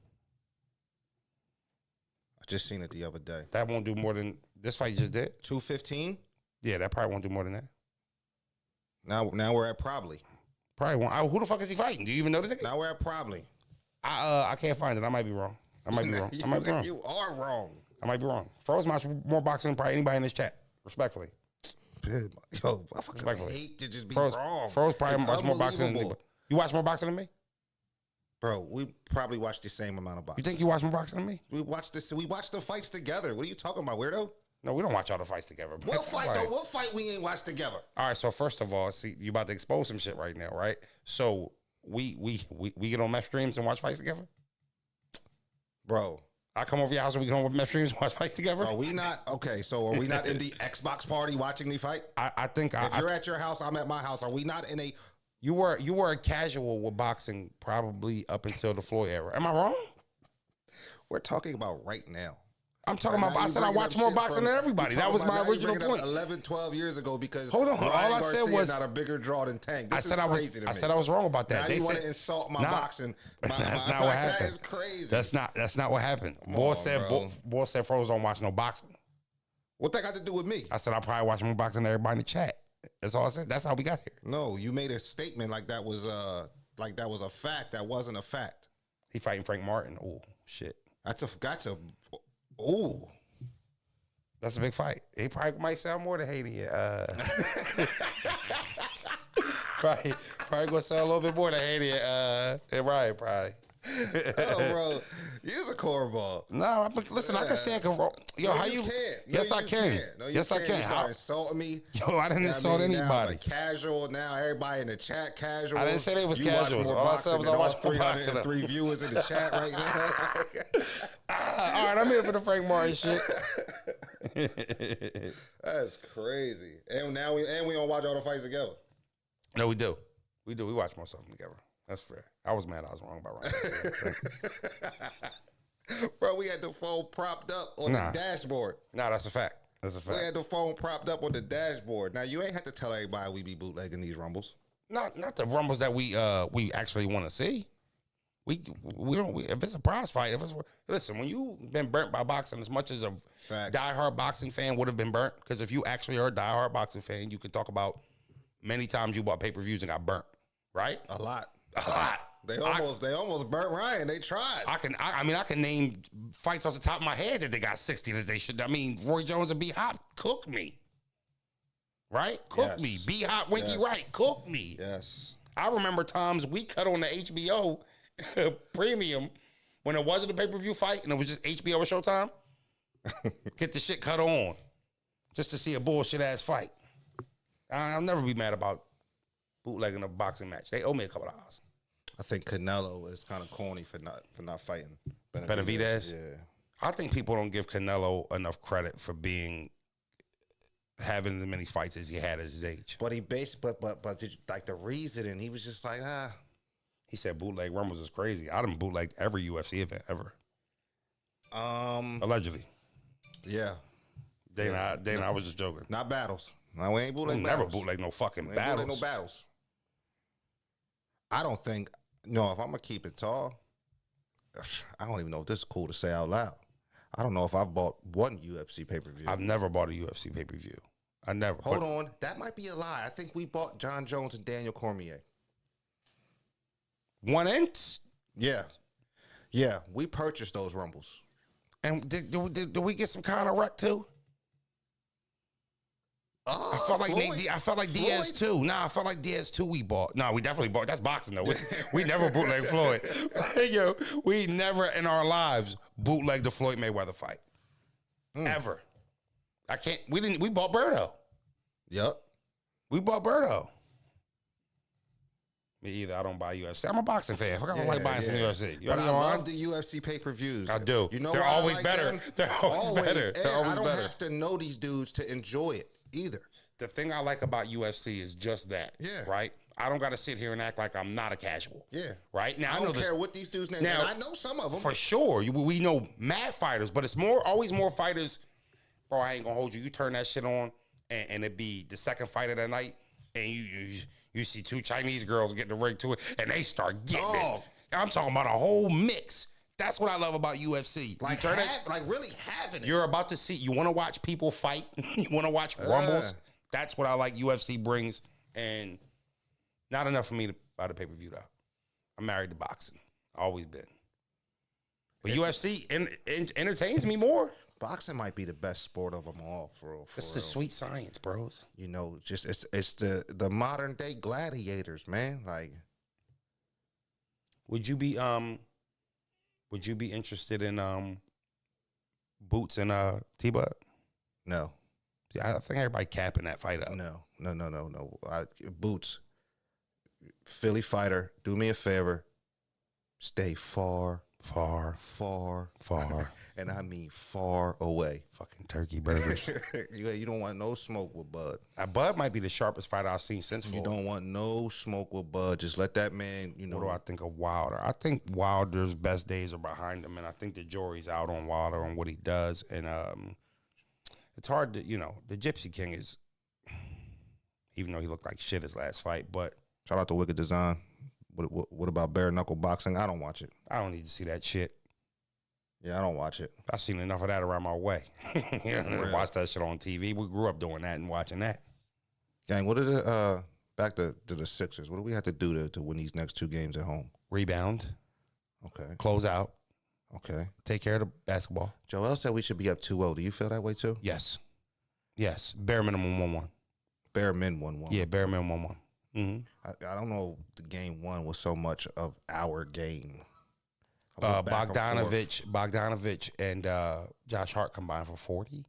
I just seen it the other day. That won't do more than this fight you just did. 215. Yeah, that probably won't do more than that. Now we're at probably. Probably won't. Who the fuck is he fighting? Do you even know the nigga? Now we're at probably. I can't find it. I might be wrong. I might be wrong. You are wrong. I might be wrong. Froze watch more boxing than probably anybody in this chat. Respectfully. Yo, I fucking hate to just be wrong. Froze probably watch more boxing than anybody. You watch more boxing than me? Bro, we probably watch the same amount of boxing. You think you watch more boxing than me? We watch the fights together. What are you talking about, weirdo? No, we don't watch all the fights together. What fight though? What fight we ain't watched together? All right, so first of all, see, you about to expose some shit right now, right? So we get on Meth Streams and watch fights together? Bro. I come over your house and we get on Meth Streams and watch fights together? Are we not okay, so are we not in the Xbox party watching the fight? I think if you're at your house, I'm at my house. Are we not in a You were a casual with boxing probably up until the Floyd era. Am I wrong? We're talking about right now. I'm talking Right about. now, I you said I bringing watch up more shit boxing from- than everybody. you That was talking my about now you original bringing up point. 11, 12 years ago because Hold on. Ryan All I Garcia said was not a bigger draw than Tank. I This said is I was. crazy to I me. said I was wrong about that. Now They you want said to insult my Nah, boxing. that's not what happened. That is crazy. That's not what happened. Come Boy on, said bro. Boy said Froze don't watch no boxing. What that got to do with me? I said I probably watch more boxing than everybody in the chat. That's all I said. That's how we got here. No, you made a statement like that was a fact. That wasn't a fact. He fighting Frank Martin. Oh shit. That's a. Ooh. That's a big fight. He probably might sell more than Haney. Probably gonna sell a little bit more than Haney. Right, probably. Oh, bro, you're a cornball. No, listen. I can stand. Yo, No, how you you? can't. Yes, No, I you can. can't. No, you Yes, I can't. can. You start insulting me. Yo, I didn't insult Now, anybody. like casual. Now everybody in the chat casual. I didn't say they was you watch casuals. more All I said boxing was than I all watch more boxing. 303 viewers in the chat right now. All right, I'm here for the Frank Martin shit. That's crazy. And now we don't watch all the fights together. No, we do. We watch most of them together. That's fair. I was mad I was wrong about Ryan. Bro, we had the phone propped up on the dashboard. Nah, that's a fact. That's a We fact. had the phone propped up on the dashboard. Now you ain't have to tell everybody we be bootlegging these rumbles. Not the rumbles that we actually want to see. We don't. If it's a prize fight, listen, when you've been burnt by boxing as much as a Facts. diehard boxing fan would have been burnt, because if you actually are a diehard boxing fan, you could talk about many times you bought pay-per-views and got burnt, right? A lot. A lot. They almost burnt Ryan. They tried. I can name fights off the top of my head that they got 60 that they should. I mean, Roy Jones and B Hop cooked me. Right? Cooked me. B Hop, Winky Wright, cooked me. Yes. I remember times we cut on the HBO premium when it wasn't a pay-per-view fight and it was just HBO or Showtime. Get the shit cut on just to see a bullshit ass fight. I'll never be mad about bootlegging a boxing match. They owe me a couple of dollars. I think Canelo is kind of corny for not fighting Benavidez? Yeah. I think people don't give Canelo enough credit for having as many fights as he had at his age. But like the reasoning, he was just like, He said bootleg rumbles is crazy. I done bootlegged every UFC event ever. Allegedly. Yeah. Dana, I was just joking. Not battles. No, we ain't bootleg Never battles. bootleg no fucking We ain't battles. bootleg no battles. I don't think. No, if I'm gonna keep it tall, I don't even know if this is cool to say out loud. I don't know if I've bought one UFC pay-per-view. I've never bought a UFC pay-per-view. I never. Hold on. That might be a lie. I think we bought John Jones and Daniel Cormier. One inch? Yeah. Yeah. We purchased those rumbles. And did we get some kind of wreck too? I felt like Diaz too. Nah, I felt like Diaz too. We bought. No, we definitely bought. That's boxing though. We never bootlegged Floyd. Yo, we never in our lives bootlegged the Floyd Mayweather fight. Ever. I can't. We didn't. We bought Berto. Yep. We bought Berto. Me either. I don't buy UFC. I'm a boxing fan. I don't like buying some UFC. But I love the UFC pay-per-views. I do. You know, they're why I always like better. them? They're always better. They're always I don't better. have to know these dudes to enjoy it either. The thing I like about UFC is just that. Yeah. Right? I don't got to sit here and act like I'm not a casual. Yeah. Right? Now, I don't care what these dudes names. Now, And I know some of them. For sure. We know mad fighters, but it's always more fighters. Bro, I ain't going to hold you. You turn that shit on, and it be the second fight of that night, and you see two Chinese girls get in the ring to it, and they start getting it. I'm talking about a whole mix. That's what I love about UFC. Like, really having it. You're about to see. You want to watch people fight. You want to watch rumbles. That's what I like UFC brings. And not enough for me to buy the pay-per-view, though. I'm married to boxing. Always been. But UFC entertains me more. Boxing might be the best sport of them all, for real. It's the sweet science, bros. You know, just it's the modern day gladiators, man. Like, would you be interested in Boots and T-Bud? No. See, I think everybody capping that fight up. No. Boots, Philly fighter, do me a favor, stay far Far, and I mean far away. fucking turkey burgers. You don't want no smoke with Bud. Bud might be the sharpest fighter I've seen since You Floyd. don't want no smoke with Bud. Just let that man, What do I think of Wilder? I think Wilder's best days are behind him, and I think the jury's out on Wilder and what he does. And it's hard to, the Gypsy King is, even though he looked like shit his last fight, but shout out to Wicked Design. What about bare knuckle boxing? I don't watch it. I don't need to see that shit. Yeah, I don't watch it. I've seen enough of that around my way. Watch that shit on TV. We grew up doing that and watching that. Gang, what did back to the Sixers? What do we have to do to win these next 2 games at home? Rebound. Okay. Close out. Okay. Take care of the basketball. Joel said we should be up 2-0. Do you feel that way too? Yes. Bare minimum 1-1. Bare min 1-1. Yeah, bare minimum 1-1. I don't know if the game 1 was so much of our game. Bogdanovich and Josh Hart combined for 40.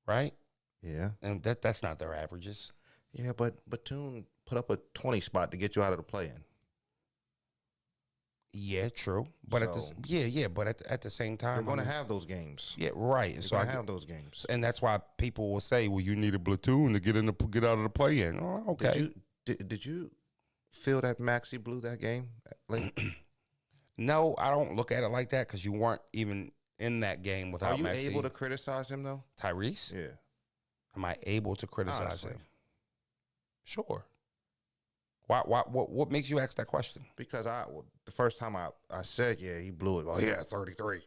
Right? Yeah. And that's not their averages. Yeah, but Batum put up a 20 spot to get you out of the play-in. Yeah, true. But but at the same time, we're going to have those games. Yeah, right. So I have those games, and that's why people will say, "Well, you need a platoon to get out of the play-in." Oh, okay. Did you feel that Maxey blew that game late? No, I don't look at it like that because you weren't even in that game without Maxey. Are you able to criticize him though, Tyrese? Yeah. Am I able to criticize Honestly. him? Sure. Why? What makes you ask that question? Because the first time I said, yeah, he blew it. Oh, yeah, 33.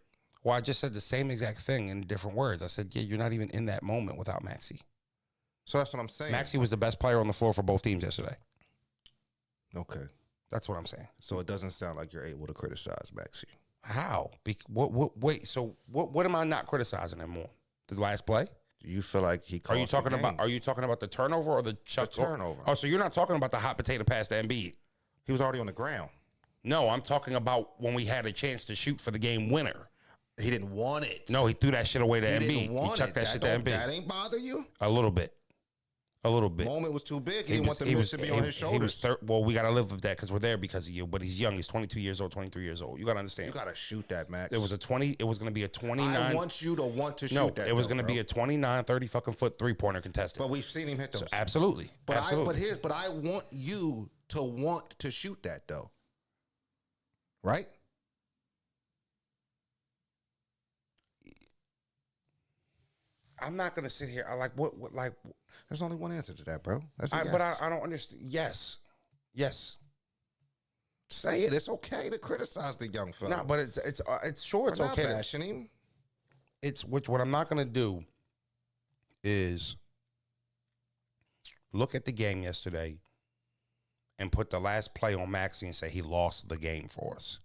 Well, I just said the same exact thing in different words. I said, yeah, you're not even in that moment without Maxey. So that's what I'm saying. Maxey was the best player on the floor for both teams yesterday. Okay. That's what I'm saying. So it doesn't sound like you're able to criticize Maxey. How? Wait. So what am I not criticizing him on? The last play? Do you feel like he? Are you talking about the turnover or the turnover? Oh, so you're not talking about the hot potato pass to Embiid? He was already on the ground. No, I'm talking about when we had a chance to shoot for the game winner. He didn't want it. No, he threw that shit away to Embiid. Didn't want he chucked that shit to Embiid. That ain't bother you? A little bit. Moment was too big. He didn't want the miss to be on his shoulders. Well, we got to live with that because we're there because of you. But he's young. He's 22 years old, 23 years old. You got to understand. You got to shoot that, Max. It was a 20. It was going to be a 29. I want you to want to shoot that. No, it was going to be a 29, 30 fucking foot 3-pointer contested. But we've seen him hit those. So, absolutely. But absolutely. But I want you to want to shoot that though. Right? I'm not gonna sit here. I like. There's only one answer to that, bro. That's a yes. But I don't understand. Yes. Say it. It's okay to criticize the young fella. No, but it's sure it's okay. Not bashing him. It's what I'm not gonna do is look at the game yesterday and put the last play on Maxey and say he lost the game for us.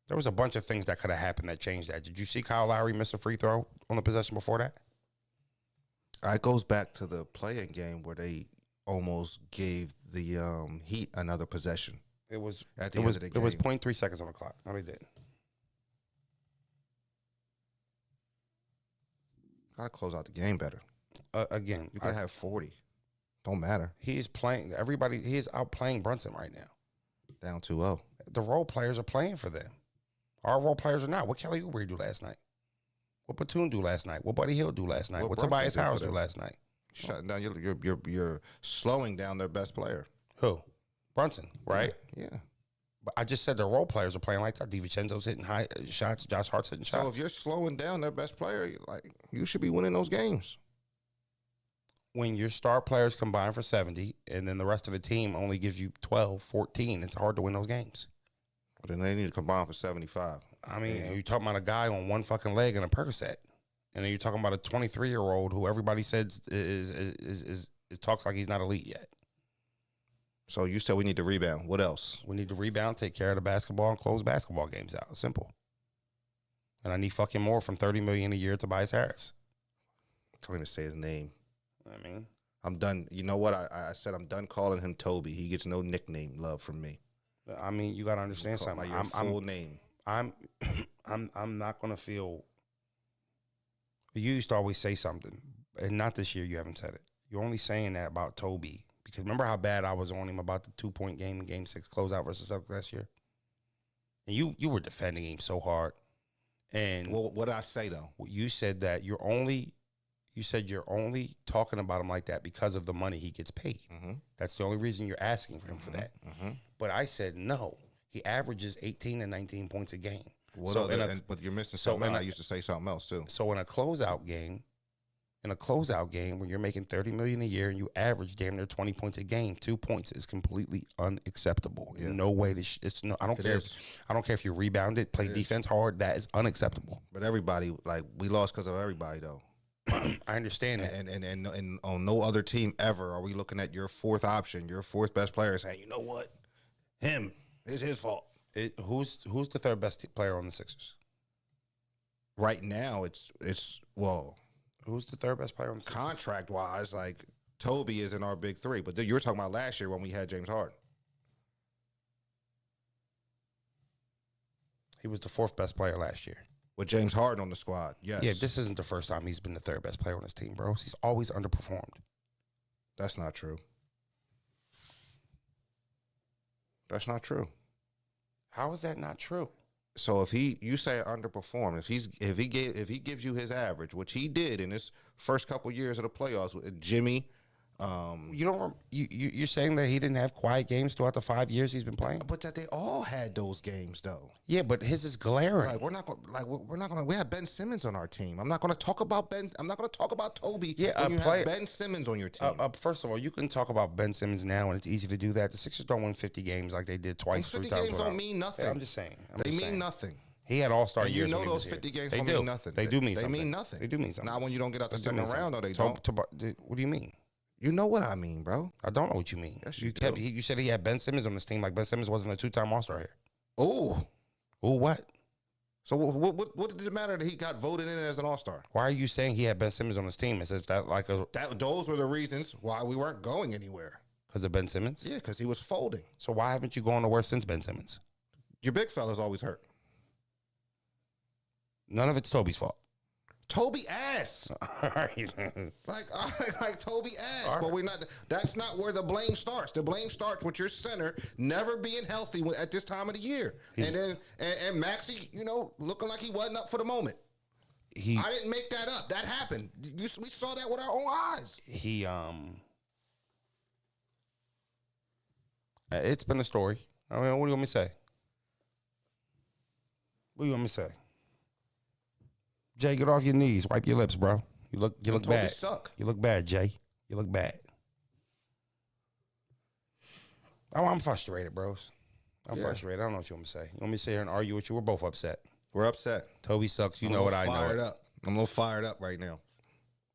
There was a bunch of things that could have happened that changed that. Did you see Kyle Lowry miss a free throw on the possession before that? It goes back to the play-in game where they almost gave the Heat another possession. It was at the end of the game. It was 0.3 seconds on the clock. No, they didn't. Gotta close out the game better. Again, you gotta have 40. Don't matter. He is playing. He is outplaying Brunson right now. Down 2-0. The role players are playing for them. Our role players are not. What Kelly Oubre do last night? What Batum do last night? What Buddy Hill do last night? What Tobias Harris do last night? Shutting down. You're slowing down their best player. Who? Brunson, right? Yeah. But I just said the role players are playing like that. DiVincenzo's hitting high shots. Josh Hart's hitting shots. So if you're slowing down their best player, you should be winning those games. When your star players combine for 70 and then the rest of the team only gives you 12, 14, it's hard to win those games. But then they need to combine for 75. I mean, you're talking about a guy on one fucking leg and a Percocet. And then you're talking about a 23-year-old who everybody says is talks like he's not elite yet. So you said we need to rebound. What else? We need to rebound, take care of the basketball, and close basketball games out. Simple. And I need fucking more from $30 million a year to Tobias Harris. I can't even say his name. I mean, I'm done. You know what? I said I'm done calling him Toby. He gets no nickname love from me. I mean, you got to understand something. Your full name. I'm not gonna feel. You used to always say something, and not this year. You haven't said it. You're only saying that about Toby because remember how bad I was on him about the 2-point game in Game 6 closeout versus Celtics last year. And you were defending him so hard. And Well, what did I say though? you said that you're only talking about him like that because of the money he gets paid. Mm-hmm. That's the only reason you're asking for him for that. Mm-hmm. But I said no. He averages 18 and 19 points a game. But you're missing something. I used to say something else too. So in a closeout game, when you're making $30 million a year and you average damn near 20 points a game, 2 points is completely unacceptable. Yeah. No way to. I don't care. I don't care if you rebound it, play defense hard. That is unacceptable. But everybody, like, we lost because of everybody though. I understand that. And on no other team ever are we looking at your fourth option, your fourth best player, saying, you know what, it's his fault. Who's the third best player on the Sixers? Right now, it's Who's the third best player on the Sixers? Contract wise, like Toby is in our big three, but you were talking about last year when we had James Harden. He was the fourth best player last year. With James Harden on the squad, yes. Yeah, this isn't the first time he's been the third best player on his team, bro. He's always underperformed. That's not true. That's not true. How is that not true? So you say underperformed, if he gives you his average, which he did in his first couple years of the playoffs with Jimmy. You're saying that he didn't have quiet games throughout the 5 years he's been playing? But that they all had those games though. Yeah, but his is glaring. Like we have Ben Simmons on our team. I'm not gonna talk about Toby. Yeah, when you have Ben Simmons on your team. First of all, you can talk about Ben Simmons now, and it's easy to do that. The Sixers don't win 50 games like they did twice. 50 games don't mean nothing. Yeah, I'm just saying. They mean nothing. He had all-star and years. You know those 50 games don't mean nothing. They do mean something. They mean nothing. They do mean something. Not when you don't get out the second round, though. They don't. What do you mean? You know what I mean, bro. I don't know what you mean. Yes, you said he had Ben Simmons on this team, like Ben Simmons wasn't a two-time All-Star here. Oh, what? So what did it matter that he got voted in as an All-Star? Why are you saying he had Ben Simmons on his team? Is that like those were the reasons why we weren't going anywhere? Because of Ben Simmons? Yeah, because he was folding. So why haven't you gone nowhere since Ben Simmons? Your big fella's always hurt. None of it's Toby's fault. Toby ass. like Toby ass. Right. But we're not. That's not where the blame starts. The blame starts with your center never being healthy at this time of the year, and Maxey, looking like he wasn't up for the moment. I didn't make that up. That happened. We saw that with our own eyes. It's been a story. I mean, what do you want me to say? What do you want me to say? Jay, get off your knees. Wipe your lips, bro. You look bad. Suck. You look bad, Jay. You look bad. Oh, I'm frustrated, bros. I'm frustrated. I don't know what you want me to say. You want me to sit here and argue with you? We're both upset. We're upset. Toby sucks. You know what I know. I'm a little fired up right now.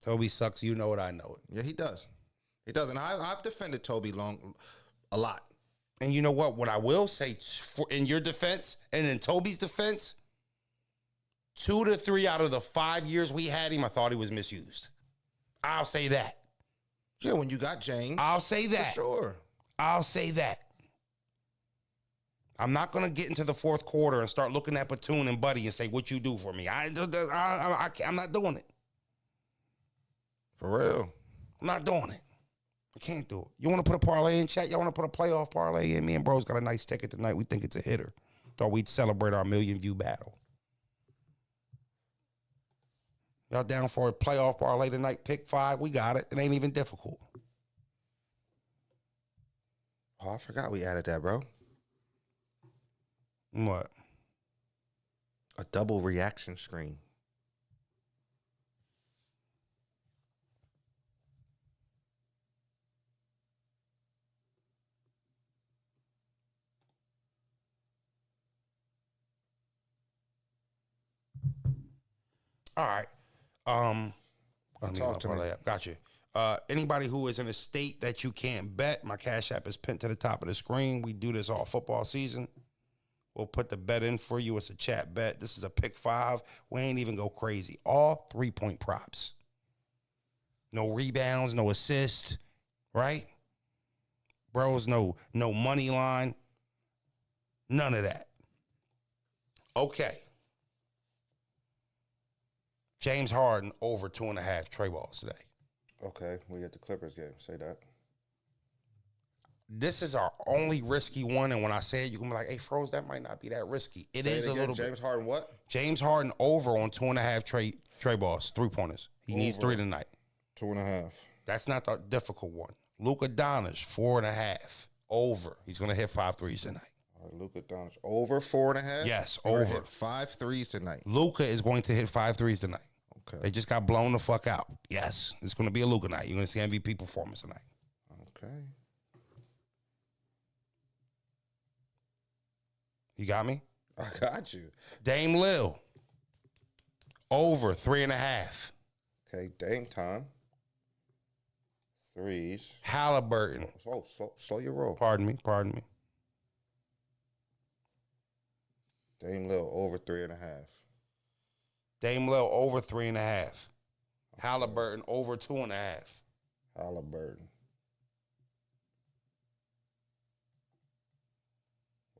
Toby sucks. You know what I know it. Yeah, he does. He does. And I've defended Toby a lot. And you know what? What I will say in your defense and in Toby's defense, 2 to 3 out of the 5 years we had him, I thought he was misused. I'll say that. Yeah, when you got James. I'll say that. For sure. I'll say that. I'm not going to get into the fourth quarter and start looking at Platoon and Buddy and say, what you do for me. I'm not doing it. For real. I'm not doing it. I can't do it. You want to put a parlay in chat? Y'all want to put a playoff parlay in? Me and Bro's got a nice ticket tonight. We think it's a hitter. Thought we'd celebrate our 1,000,000 view battle. Y'all down for a playoff parlay tonight? Pick 5. We got it. It ain't even difficult. Oh, I forgot we added that, bro. What? A double reaction screen. All right. Talk to me. Got you. Anybody who is in a state that you can't bet, my Cash App is pinned to the top of the screen. We do this all football season. We'll put the bet in for you. It's a chat bet. This is a pick 5. We ain't even go crazy. All 3-point props. No rebounds, no assists, right? Bros, no money line. None of that. Okay. James Harden over 2.5 tray balls today. Okay, we get the Clippers game. Say that. This is our only risky one, and when I say it, you're gonna be like, "Hey, Froze, that might not be that risky." It is a little bit. James Harden, what? James Harden over on 2.5 Trey balls, 3-pointers. He needs 3 tonight. 2.5. That's not the difficult one. Luka Doncic, 4.5 over. He's gonna hit 5 threes tonight. All right, Luka Doncic over 4.5. Yes, We're gonna over. hit 5 threes tonight. Luka is going to hit 5 threes tonight. Okay. They just got blown the fuck out. Yes, it's gonna be a Luka night. You're gonna see MVP performance tonight. Okay. You got me? I got you. Dame Lil, over 3.5. Okay, Dame time. Threes. Halliburton. Slow your roll. Pardon me. Dame Lil over 3.5. Dame Lil over 3.5. Halliburton over 2.5. Halliburton.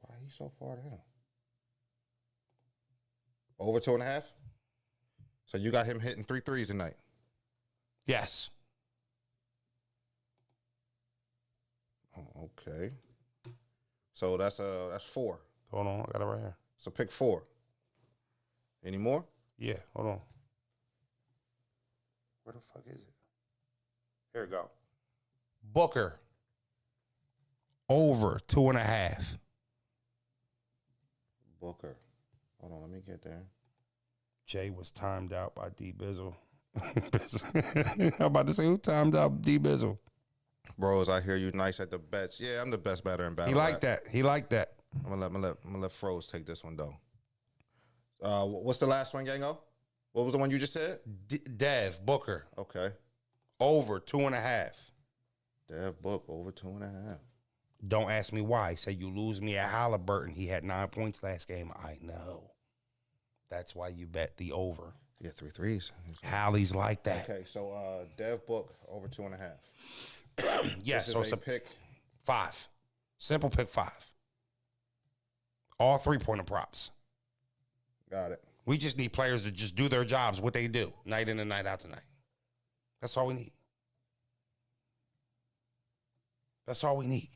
Why are you so far down? Over 2.5? So you got him hitting 3 threes tonight. Yes. Oh, okay. So that's 4. Hold on, I got it right here. So pick 4. Any more? Yeah, hold on. Where the fuck is it? Here we go. Booker, over 2.5. Booker. Hold on, let me get there. Jay was timed out by D Bizzle. I'm about to say, who timed out D Bizzle? Bros, I hear you nice at the bets. Yeah, I'm the best batter in battle. He liked that. I'm gonna let Froze take this one though. What's the last one, Gango? What was the one you just said? Dev Booker, Okay. over 2.5. Dev Book over 2.5. Don't ask me why. Say you lose me at Halliburton. He had 9 points last game. I know. That's why you bet the over. Yeah, 3 threes. Hallie's like that. Okay, so Dev Book over 2.5. Yes, This so is it's a pick. 5. Simple pick 5. All 3-pointer props. Got it. We just need players to just do their jobs, what they do, night in and night out tonight. That's all we need. That's all we need.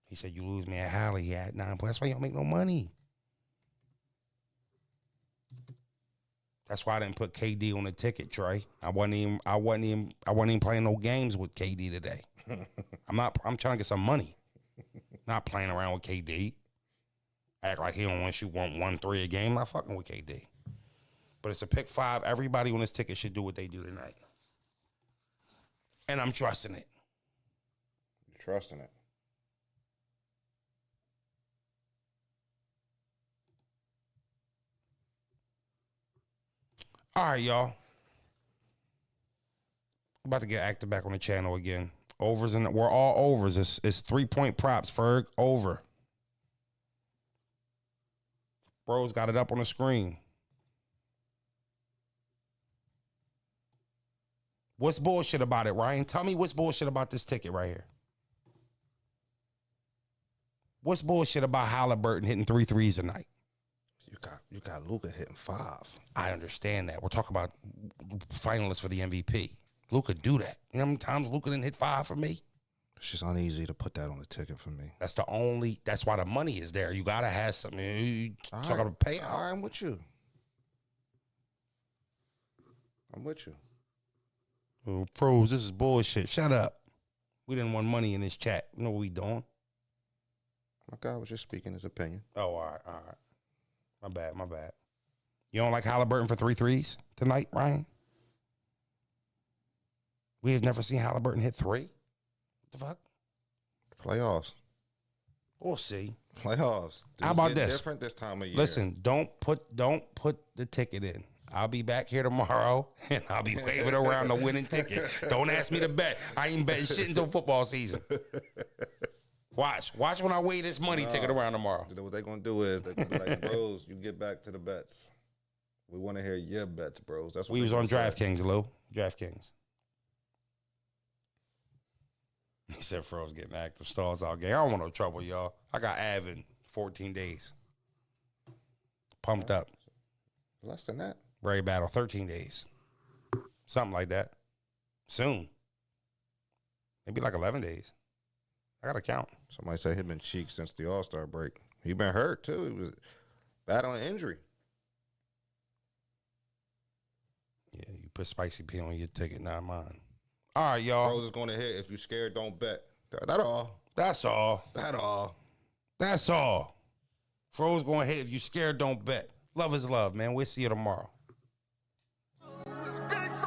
He said, you lose me at Hallie. He had 9 points. That's why you don't make no money. That's why I didn't put KD on the ticket, Trey. I wasn't even playing no games with KD today. I'm trying to get some money. Not playing around with KD. Act like he don't want you want 1-3 a game. Not fucking with KD. But it's a pick 5. Everybody on this ticket should do what they do tonight. And I'm trusting it. You're trusting it. All right, y'all. About to get active back on the channel again. Overs, and we're all overs. It's 3-point props, Ferg. Over. Bro's got it up on the screen. What's bullshit about it, Ryan? Tell me what's bullshit about this ticket right here. What's bullshit about Halliburton hitting 3 threes tonight? You got Luka hitting 5. I understand that. We're talking about finalists for the MVP. Luka do that. You know how many times Luka didn't hit 5 for me? It's just uneasy to put that on the ticket for me. That's why the money is there. You gotta have something. You All talk right. about pay All right, I'm with you. Oh, pros, this is bullshit. Shut up. We didn't want money in this chat. You know what we doing? My guy was just speaking his opinion. Oh, all right. My bad. You don't like Halliburton for 3 threes tonight, Ryan? We have never seen Halliburton hit 3. What the fuck? Playoffs. We'll see. Playoffs. How about get this? Different this time of year. Listen, don't put the ticket in. I'll be back here tomorrow, and I'll be waving around the winning ticket. Don't ask me to bet. I ain't betting shit until football season. Watch when I weigh this money ticket around tomorrow. You know what they're going to do is they're going to be like, bros, you get back to the bets. We want to hear your bets, bros. That's what We was on gonna say. DraftKings, Lou. DraftKings. He said Fro's getting active stalls all game. I don't want no trouble, y'all. I got Av in 14 days. Pumped up. Less than that. Brave battle, 13 days. Something like that. Soon. Maybe like 11 days. I got to count. Somebody said he'd been cheek since the All-Star break. He been hurt, too. He was battling injury. Yeah, you put Spicy P on your ticket, not mine. All right, y'all. Broze is going to hit. If you scared, don't bet. That all. That's all. That all. That's all. Froze going to hit. If you scared, don't bet. Love is love, man. We'll see you tomorrow. Bitch.